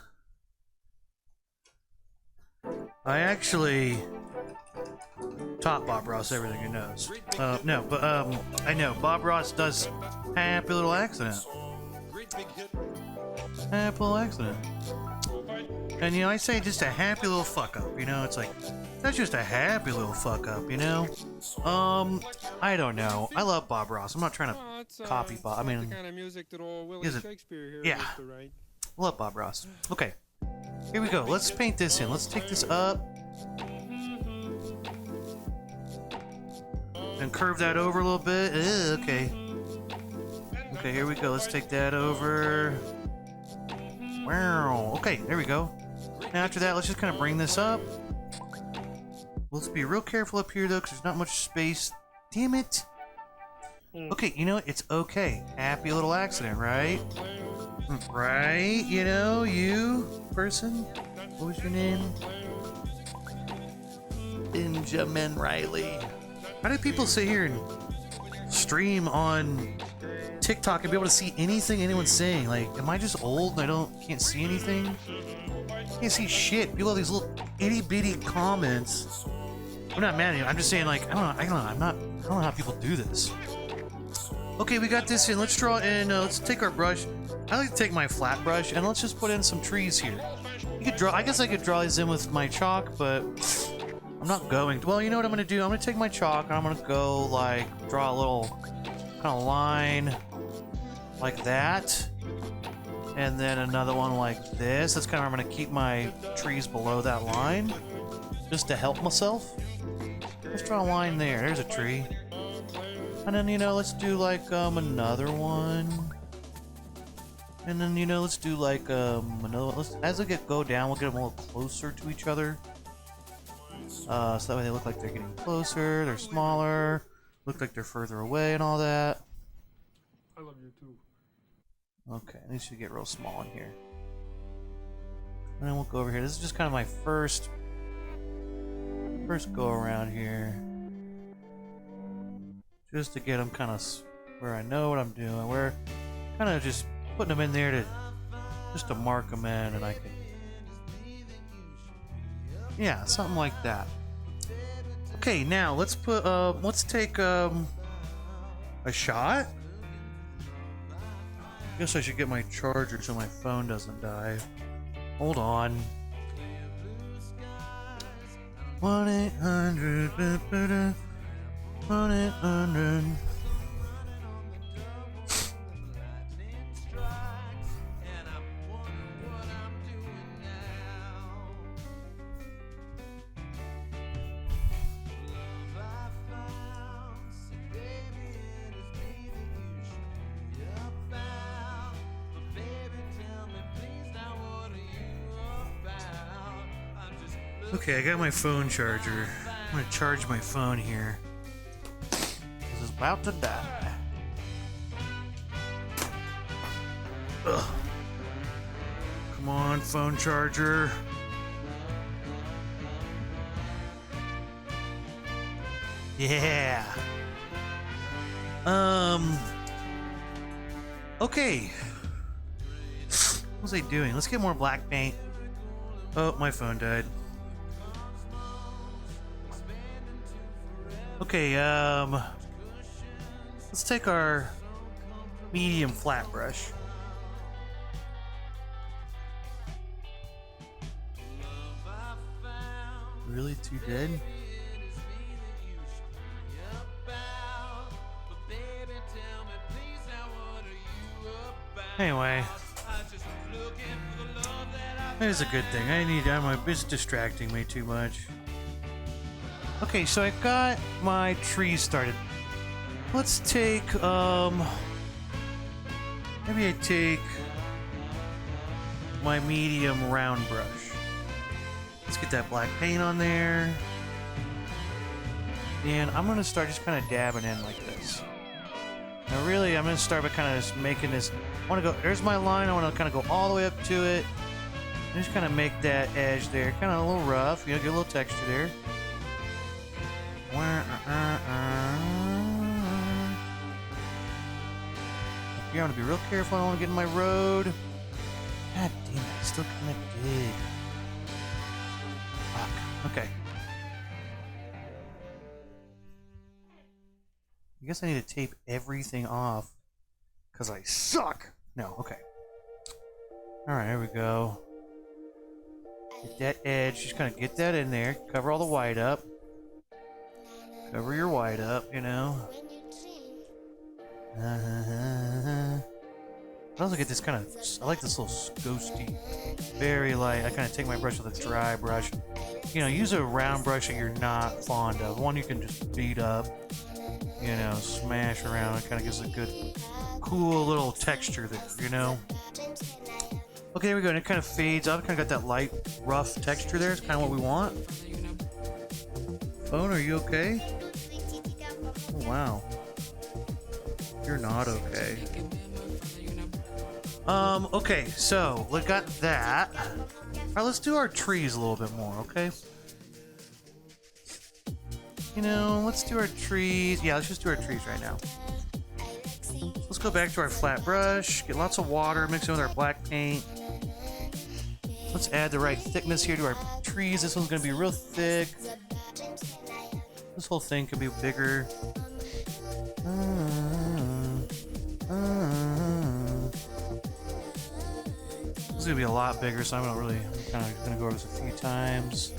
I actually taught Bob Ross everything he knows. No, but I know Bob Ross does Happy Little Accident. Happy Little Accident. And you know, I say just a happy little fuck up, you know, it's like, that's just a happy little fuck up, you know? I don't know. I love Bob Ross. I'm not trying to copy Bob. I mean, the kind of music that old Willie Shakespeare here yeah. used to write. Love Bob Ross. Okay, here we go. Let's paint this in. Let's take this up and curve that over a little bit. Okay. Okay, here we go. Let's take that over. Wow. Okay, there we go. Now after that, let's just kind of bring this up. Let's be real careful up here, though, because there's not much space. Damn it. Okay, you know what? It's okay. Happy little accident, right? Right? You know, you person? What was your name? Benjamin Riley. How do people sit here and stream on TikTok and be able to see anything anyone's saying? Like, am I just old and I can't see anything? Can't see shit. People have these little itty bitty comments. I'm not mad at you. I'm just saying, like, I don't know how people do this. Okay, we got this in. Let's draw in. Let's take our brush. I like to take my flat brush and let's just put in some trees here. You could draw. I guess I could draw these in with my chalk, but I'm not going to. Well, you know what I'm gonna do? I'm gonna take my chalk and I'm gonna go like draw a little kind of line like that. And then another one like this. That's kind of where I'm going to keep my trees below that line. Just to help myself. Let's draw a line there. There's a tree. And then, you know, let's do like another one. And then, you know, let's do like another one. As we go down, we'll get them a little closer to each other. So that way they look like they're getting closer, they're smaller, look like they're further away and all that. I love you too. Okay, these should get real small in here. And then we'll go over here. This is just kind of my first go around here. Just to get them kind of where I know what I'm doing. Where kind of just putting them in there to just to mark them in, and I can, yeah, something like that. Okay, now let's take a shot. Guess I should get my charger so my phone doesn't die. Hold on. 1-800 1-800. Okay, I got my phone charger. I'm gonna charge my phone here. This is about to die. Ugh. Come on, phone charger. Yeah. Okay. What was I doing? Let's get more black paint. Oh, my phone died. Okay, let's take our medium flat brush. Really too dead? Anyway, maybe it's a good thing. It's distracting me too much. Okay, so I got my trees started. Let's take, maybe I take my medium round brush. Let's get that black paint on there. And I'm gonna start just kind of dabbing in like this. Now really, I'm gonna start by kind of just making this, I wanna go, there's my line, I wanna kind of go all the way up to it. And just kind of make that edge there, kind of a little rough, you know, get a little texture there. Here, I'm gonna be real careful. I don't want to get in my road. God damn it, I still kind of did. Fuck. Okay. I guess I need to tape everything off because I suck. No, okay. Alright, here we go. Get that edge, just kind of get that in there. Cover all the white up. Cover your white up, you know. I also get this kind of, I like this little ghosty, very light. I kind of take my brush with a dry brush. You know, use a round brush that you're not fond of. One you can just beat up, you know, smash around. It kind of gives a good, cool little texture there, you know. Okay, here we go. And it kind of fades up. Kind of got that light, rough texture there. It's kind of what we want. Phone, are you okay? Oh, wow. You're not okay. Okay, so we got that. Alright, let's do our trees a little bit more, okay? You know, let's do our trees. Yeah, let's just do our trees right now. Let's go back to our flat brush, get lots of water, mix it with our black paint. Let's add the right thickness here to our trees. This one's gonna be real thick. This whole thing could be bigger. This is gonna be a lot bigger, so I'm kind of gonna go over this a few times.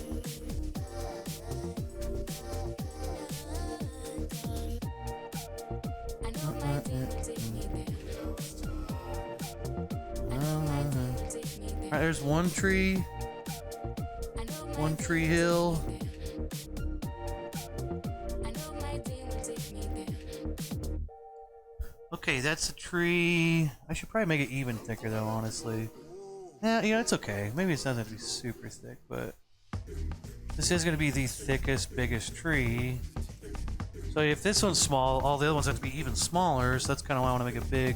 Alright, there's one tree hill. Okay, that's a tree. I should probably make it even thicker though, honestly. Yeah, you know, it's okay. Maybe it doesn't have to be super thick, but This is going to be the thickest, biggest tree. So if this one's small, all the other ones have to be even smaller, so that's kind of why I want to make it big.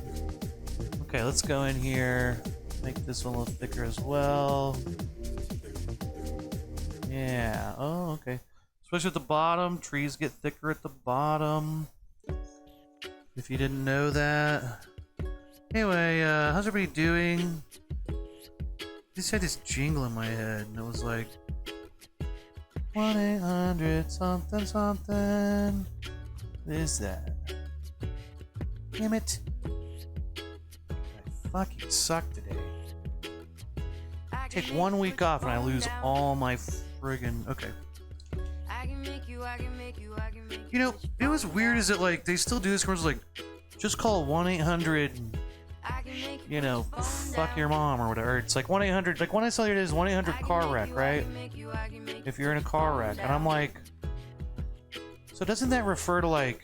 Okay, let's go in here, make this one a little thicker as well. Yeah, oh, okay. Especially at the bottom, trees get thicker at the bottom. If you didn't know that. Anyway, how's everybody doing? I just had this jingle in my head, and it was like 1-800 something something. What is that? Damn it! I fucking suck today. Take 1 week off and I lose all my friggin'. Okay. You know, it was weird. Is it like they still do this? Commercials like, just call 1-800. You know, fuck your mom or whatever. It's like 1-800. Like when I saw it is 1-800 car wreck, right? If you're in a car wreck, and I'm like, so doesn't that refer to like?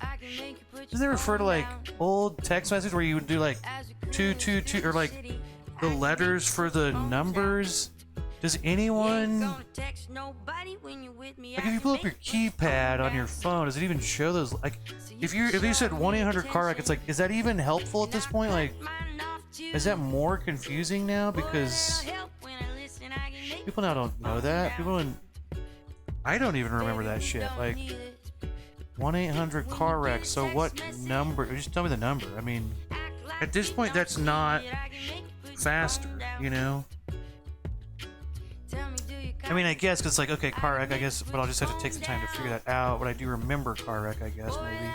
Doesn't that refer to like old text messages where you would do like 222 or like the letters for the numbers? Does anyone like if you pull up your keypad on your phone, does it even show those? Like if you said 1-800 car wreck, it's like, is that even helpful at this point? Like, is that more confusing now because people now don't know that? People don't. I don't even remember that shit. Like 1-800 car wreck. So what number? Just tell me the number. I mean, at this point, that's not faster, you know. I mean, I guess because it's like, okay, car wreck, I guess, but I'll just have to take the time to figure that out. But I do remember car wreck, I guess, maybe.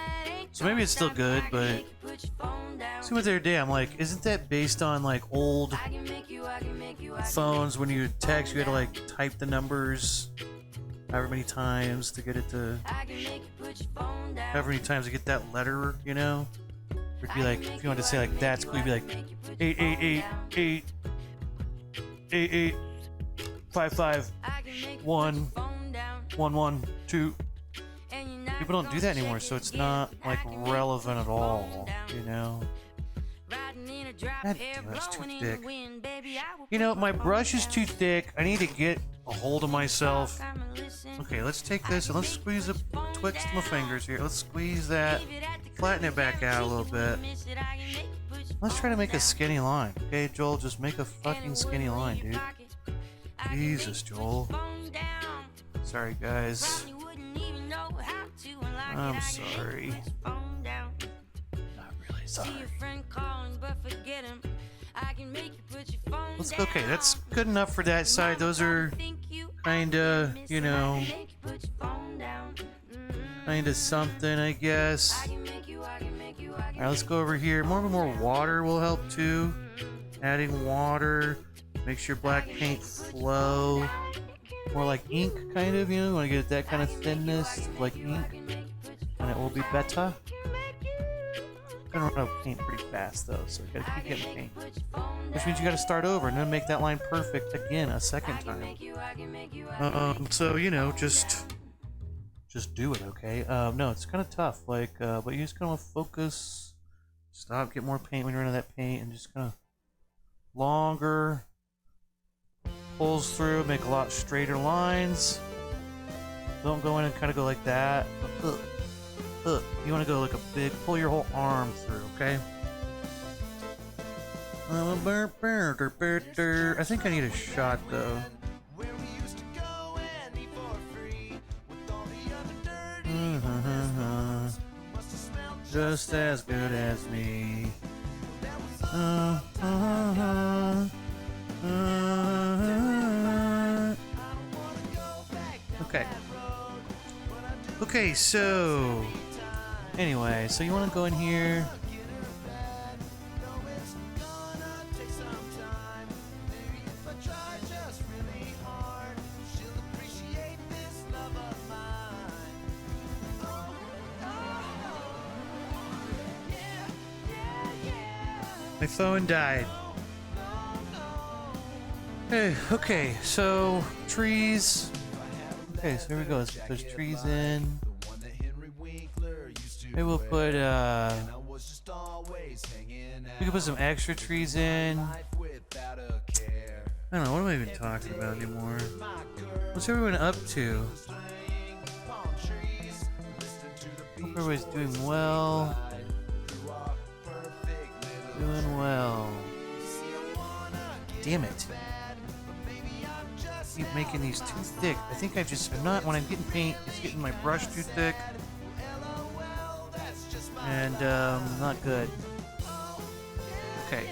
So maybe it's still good, but see what they're doing. I'm like, isn't that based on like old phones when you text, you had to like type the numbers however many times to get it to, however many times to get that letter, you know? It'd be like, if you wanted to say like that's cool, you'd be like 888 88 55 1 112. People don't do that anymore, so it's not like relevant at all, you know. God damn, that's too thick. You know, my brush is too thick. I need to get a hold of myself. Okay, let's take this and let's squeeze it, twist my fingers here. Let's squeeze that, flatten it back out a little bit. Let's try to make a skinny line. Okay, Joel, just make a fucking skinny line, dude. Jesus, Joel. Sorry, guys. I'm sorry. Not really sorry. Let's go. Okay, that's good enough for that side. Those are kinda, you know, kinda something, I guess. Alright, let's go over here. More water will help too. Adding water makes your black paint flow. More like ink, kind of, you know? You want to get that kind of thinness, like ink, and it will be better. I'm gonna run out of paint pretty fast, though, so you gotta keep getting paint. Which means you gotta start over and then make that line perfect again a second time. So, you know, just do it, okay? No, it's kind of tough, like, but you just kind of focus, stop, get more paint when you run out of that paint, and just kind of longer. Pulls through, make a lot straighter lines. Don't go in and kind of go like that. You want to go like a big, pull your whole arm through, okay? I think I need a shot though. Just as good as me. Okay. Okay, so anyway, so you want to go in here. My phone died. Okay, so trees. Okay, so here we go. Let's put those trees in. Maybe we'll put we can put some extra trees in. I don't know, what am I even talking about anymore? What's everyone up to? Hope everybody's doing well. Doing well. Damn it. Keep making these too thick. I think I'm not, when I'm getting paint, it's getting my brush too thick. And, not good. Okay.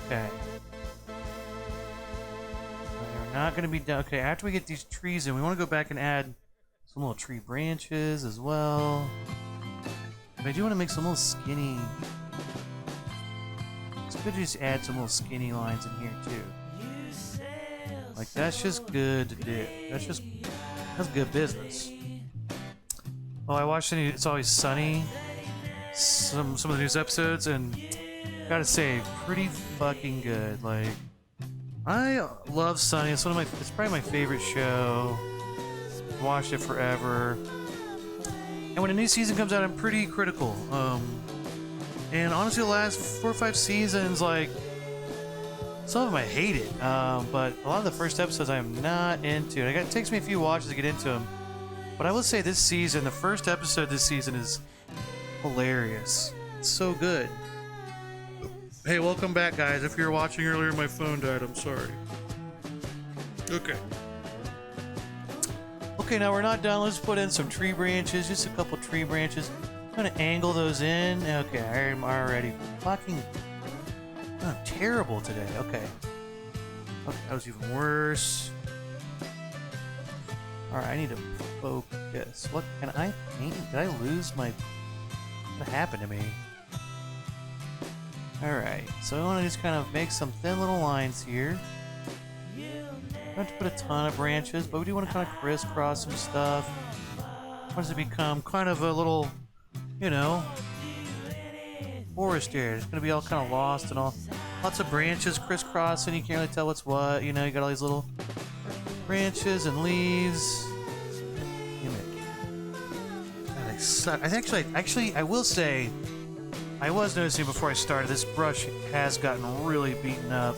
Okay. We're not going to be done. Okay, after we get these trees in, we want to go back and add some little tree branches as well. But I do want to make some little skinny... It's good to just add some little skinny lines in here too. Like, that's just good to do. That's good business. Oh, I watched It's Always Sunny. Some of the news episodes, and gotta say, pretty fucking good. Like, I love Sunny. It's probably my favorite show. Watched it forever. And when a new season comes out, I'm pretty critical. And honestly, the last 4 or 5 seasons, like, some of them I hated. But a lot of the first episodes I'm not into. It takes me a few watches to get into them. But I will say this season, the first episode this season is hilarious. It's so good. Hey, welcome back, guys. If you were watching earlier, my phone died. I'm sorry. Okay. Okay, now we're not done. Let's put in some tree branches. Just a couple tree branches. I'm gonna angle those in. Okay, I'm already fucking... I'm terrible today. Okay. Okay, that was even worse. Alright, I need to focus. What can I paint? Did I lose my... What happened to me? Alright, so I want to just kind of make some thin little lines here. I don't have to put a ton of branches, but we do want to kind of crisscross some stuff. I want it to become kind of a little, you know, forest area. It's going to be all kind of lost and all. Lots of branches crisscrossing. You can't really tell what's what. You know, you got all these little branches and leaves. Damn it. God, they suck. Actually, I will say, I was noticing before I started, this brush has gotten really beaten up,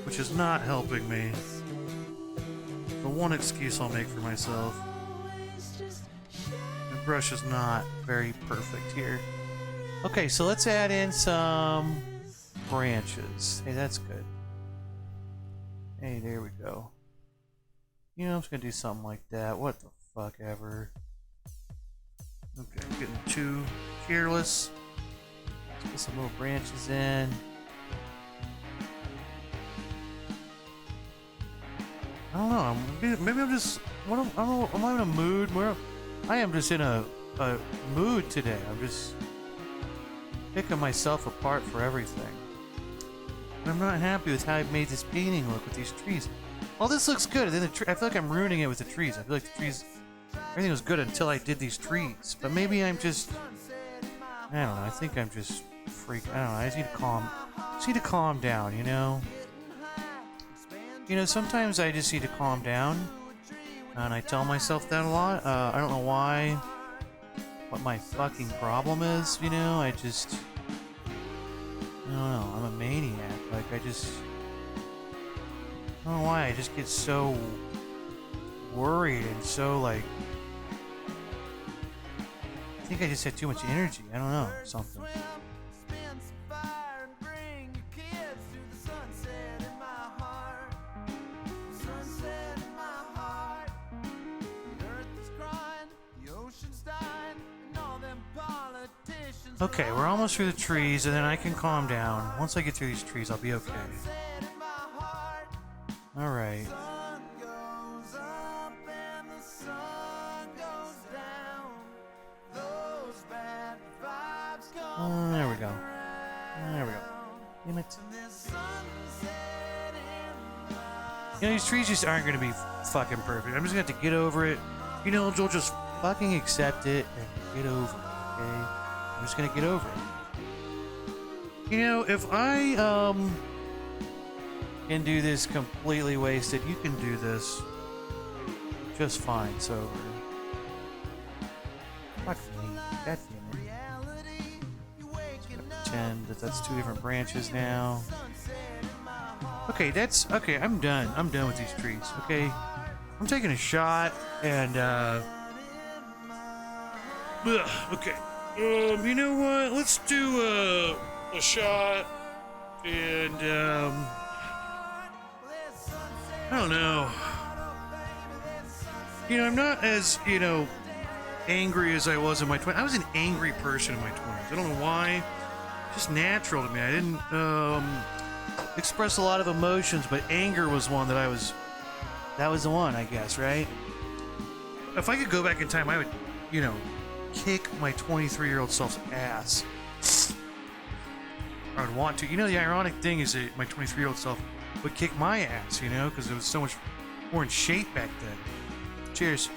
which is not helping me. The one excuse I'll make for myself. The brush is not very perfect here. Okay, so let's add in some branches. Hey, that's good. Hey, there we go. You know, I'm just gonna do something like that. What the fuck ever. Okay, I'm getting too careless. Let's put some little branches in. I don't know. Maybe I'm just. I don't know. Am I in a mood? I am just in a mood today. I'm just picking myself apart for everything. And I'm not happy with how I made this painting look with these trees. Well, this looks good. Then I feel like I'm ruining it with the trees. I feel like the trees. Everything was good until I did these trees. But maybe I'm just. I don't know. I think I'm just freaking. I don't know. I just need to calm down. You know. You know, sometimes I just need to calm down, and I tell myself that a lot. I don't know why, what my fucking problem is, you know, I don't know, I'm a maniac, like, I don't know why, I just get so worried and so, like, I think I just had too much energy, I don't know, something. Okay, we're almost through the trees, and then I can calm down. Once I get through these trees, I'll be okay. Alright. There we go. There we go. Damn it. You know, these trees just aren't going to be fucking perfect. I'm just going to have to get over it. You know, Joel, just fucking accept it and get over it, okay? I'm just gonna get over it. You know, if I can do this completely wasted, you can do this. just fine sober. Fuck me. God damn it. Pretend that that's two different branches now. Okay, that's okay. I'm done. I'm done with these trees. Okay, I'm taking a shot and okay. You know what? Let's do a shot and I don't know. You know, I'm not as angry as I was in my 20s. I was an angry person in my 20s. I don't know why. Just natural to me. I didn't express a lot of emotions, but anger was one that that was the one, I guess, right? If I could go back in time, I would, kick my 23-year-old self's ass. I would want to. The ironic thing is that my 23-year-old self would kick my ass, because it was so much more in shape back then. Cheers.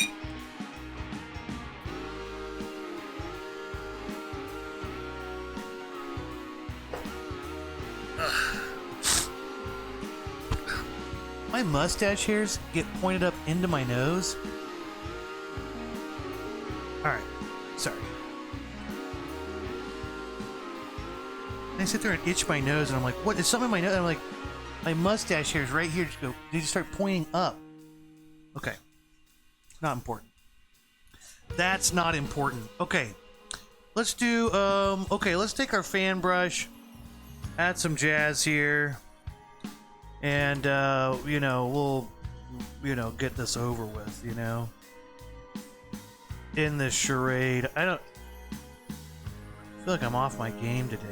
My mustache hairs get pointed up into my nose. Alright, sorry. And I sit there and itch my nose, and I'm like, what? Is something in my nose? And I'm like, my mustache hairs right here they just start pointing up. Okay. Not important. That's not important. Okay. Let's do, okay, let's take our fan brush, add some jazz here, and, we'll, get this over with, in this charade. I feel like I'm off my game today.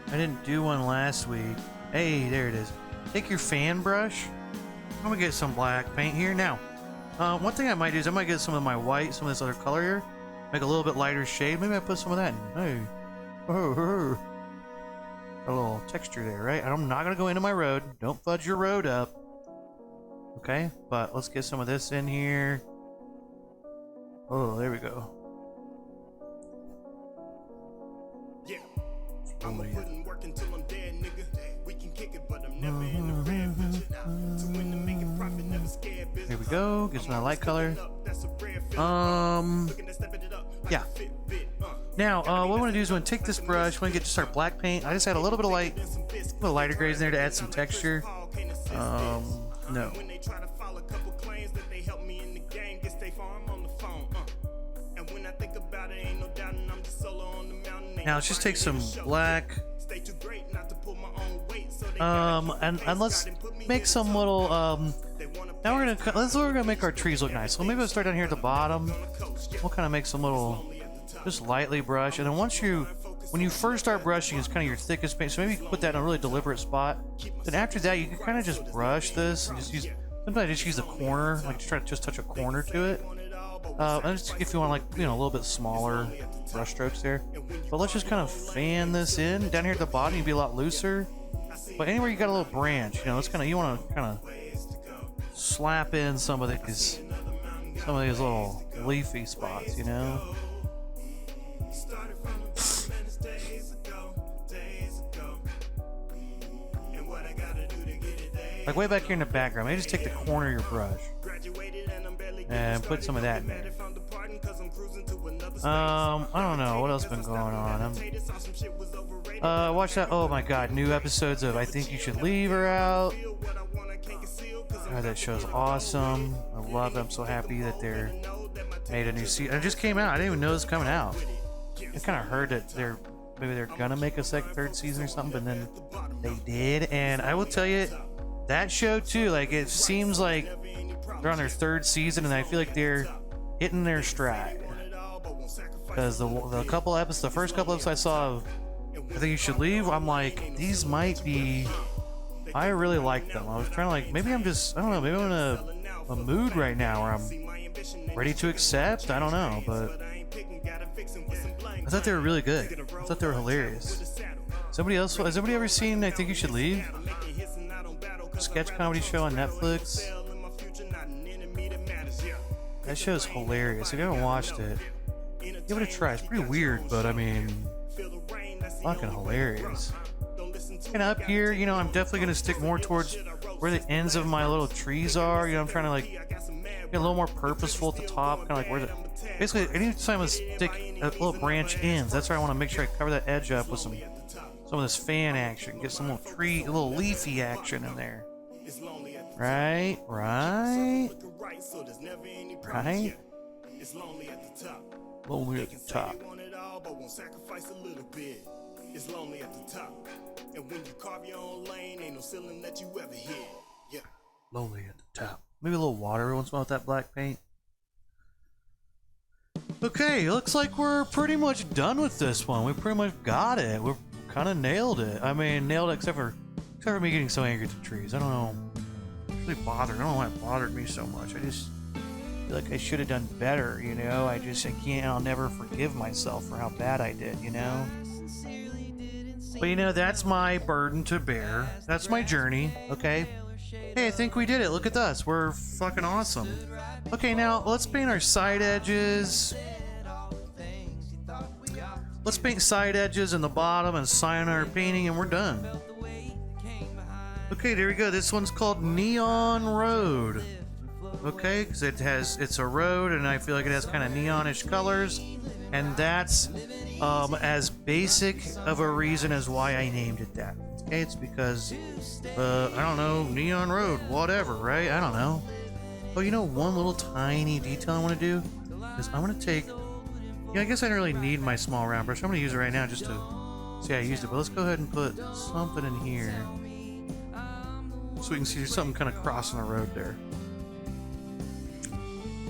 I didn't do one last week. Hey, there it is. Take your fan brush. I'm gonna get some black paint here. Now, one thing I might do is I might get some of my white, some of this other color here, make a little bit lighter shade. Maybe I put some of that in. Hey. A little texture there, right? I'm not gonna go into my road. Don't fudge your road up. Okay, but let's get some of this in here. Oh, there we go. Yeah. I'ma put in work until I'm dead, nigga. We can kick it, but I'm never in the red with you. To win to make it profit, never scared business. Here we go. Get some of that light color. Yeah. Now, what I want to do is I want to take this brush. I want to get just our black paint. I just add a little bit of lighter grays in there to add some texture. No. Now let's just take some black. And let's make some little now we're gonna make our trees look nice. So maybe we'll start down here at the bottom. We'll kind of make some little, just lightly brush, and then when you first start brushing, it's kind of your thickest paint. So maybe you can put that in a really deliberate spot. Then after that, you can kind of just brush this and just use. Sometimes I just use the corner, like try to just touch a corner to it. And just, if you want, a little bit smaller brush strokes there. But let's just kind of fan this in. Down here at the bottom, you'd be a lot looser. But anywhere you got a little branch, let's you want to kind of slap in some of these little leafy spots, Like way back here in the background, maybe just take the corner of your brush and put some of that in there. I don't know what else has been going on. Watch that. Oh my god, new episodes of I Think You Should Leave are out. God, that show's awesome. I love it. I'm so happy that they're made a new season. It just came out. I didn't even know it was coming out. I kind of heard that maybe they're gonna make a third season or something, but then they did. And I will tell you, that show too, it seems like they're on their third season, and I feel like they're hitting their stride. Because the first couple episodes I saw of I Think You Should Leave, I'm like, these might be. I really like them. I was trying to maybe I'm just, I don't know, maybe I'm in a mood right now where I'm ready to accept. I don't know, but I thought they were really good. I thought they were hilarious. Has anybody ever seen I Think You Should Leave? Sketch comedy show on Netflix. That show's hilarious. If you haven't watched it, give it a try. It's pretty weird, but I mean, fucking hilarious. And up here, I'm definitely gonna stick more towards where the ends of my little trees are. You know, I'm trying to like get a little more purposeful at the top, kind of like where the basically anytime I stick a little branch ends, that's where I want to make sure I cover that edge up with some of this fan action, get some little tree, a little leafy action in there. Right. It's lonely at the top. Lonely at the top. They want it all, but won't sacrifice a little bit. It's lonely at the top. And when you carve your own lane, ain't no ceiling that you ever hit. Yeah. Lonely at the top. Maybe a little water every once in a while with that black paint. Okay, looks like we're pretty much done with this one. We pretty much got it. We're kind of nailed it. I mean, nailed it except for me getting so angry at the trees. I don't know. It's really bothered. I don't know why it bothered me so much. I just feel like I should have done better, you know? I can't, I'll never forgive myself for how bad I did, you know? But you know, that's my burden to bear. That's my journey, okay? Hey, I think we did it. Look at us. We're fucking awesome. Okay, now let's paint our side edges. Let's paint side edges in the bottom and sign our painting and we're done. Okay, there we go. This one's called Neon Road. Okay, because it's a road and I feel like it has kind of neonish colors. And that's as basic of a reason as why I named it that. Okay, it's because, I don't know, Neon Road, whatever, right? I don't know. Oh, you know, one little tiny detail I want to do is I'm going to take, I guess I don't really need my small round brush. I'm going to use it right now just to see I used it. But let's go ahead and put something in here so we can see there's something kind of crossing the road there.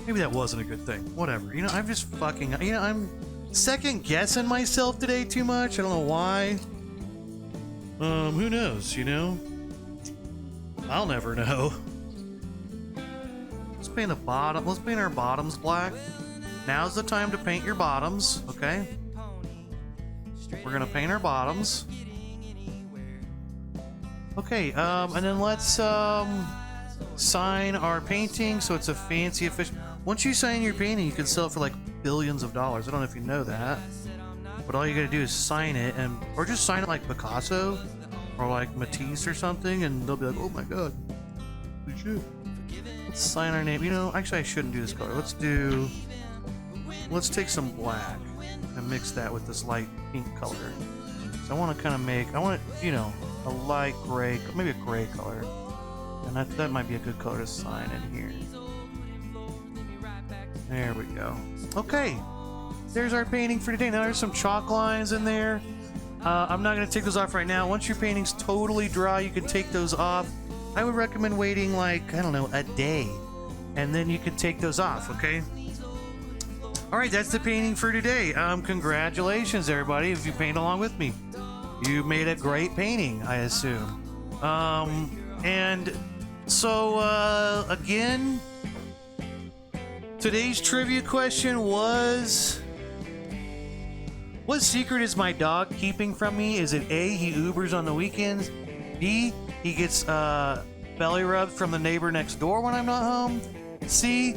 Maybe that wasn't a good thing. Whatever. You know, I'm just fucking, I'm second guessing myself today too much. I don't know why. Who knows, you know? I'll never know. Let's paint the bottom. Let's paint our bottoms black. Now's the time to paint your bottoms, okay? We're gonna paint our bottoms. Okay, and then let's sign our painting so it's a fancy official. Once you sign your painting, you can sell it for like billions of dollars. I don't know if you know that. But all you gotta do is sign it, or just sign it like Picasso or like Matisse or something, and they'll be like, "Oh my god, we should." Let's sign our name. You know, actually, I shouldn't do this color. Let's take some black and mix that with this light pink color. So I want to kind of make, you know, a light gray, maybe a gray color, and that might be a good color to sign in here. There we go. Okay. There's our painting for today. Now there's some chalk lines in there. I'm not going to take those off right now. Once your painting's totally dry, you can take those off. I would recommend waiting like, I don't know, a day. And then you can take those off, okay? Alright, that's the painting for today. Congratulations, everybody, if you paint along with me. You made a great painting, I assume. And so, again, today's trivia question was... What secret is my dog keeping from me? Is it A, he Ubers on the weekends? B, he gets belly rubs from the neighbor next door when I'm not home? C,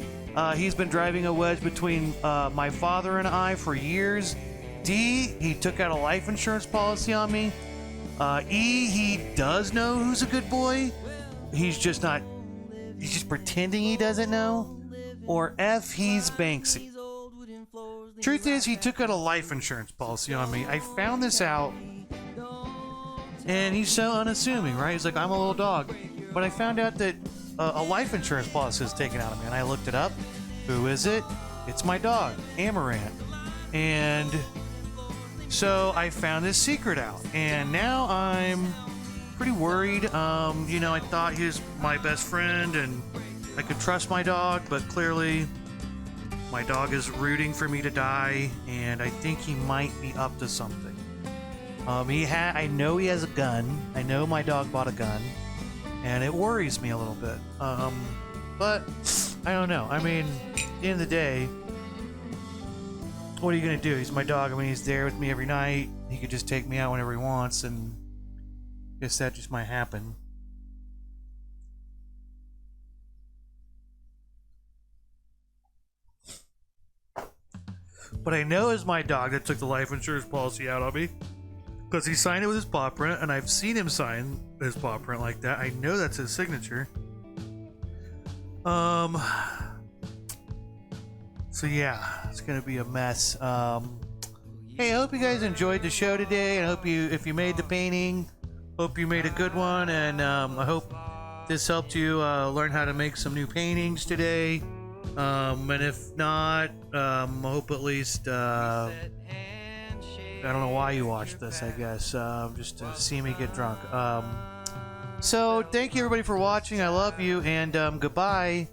he's been driving a wedge between my father and I for years? D, he took out a life insurance policy on me? E, he does know who's a good boy? He's just pretending he doesn't know? Or F, he's Banksy? Truth is, he took out a life insurance policy on me. I found this out, and he's so unassuming, right? He's like, I'm a little dog. But I found out that a life insurance policy is taken out of me, and I looked it up. Who is it? It's my dog, Amaranth. And so I found this secret out, and now I'm pretty worried. You know, I thought he was my best friend, and I could trust my dog, but clearly my dog is rooting for me to die, and I think he might be up to something. I know he has a gun. I know my dog bought a gun, and it worries me a little bit. But I don't know. I mean, at the end of the day, what are you gonna do? He's my dog. I mean, he's there with me every night. He could just take me out whenever he wants, and I guess that just might happen. But I know it's my dog that took the life insurance policy out on me. because he signed it with his paw print, and I've seen him sign his paw print like that. I know that's his signature. So yeah, it's gonna be a mess. Hey, I hope you guys enjoyed the show today. I hope if you made the painting, hope you made a good one, and I hope this helped you learn how to make some new paintings today. And if not, I hope at least I don't know why you watched this. I guess just to see me get drunk. So thank you everybody for watching. I love you, and goodbye.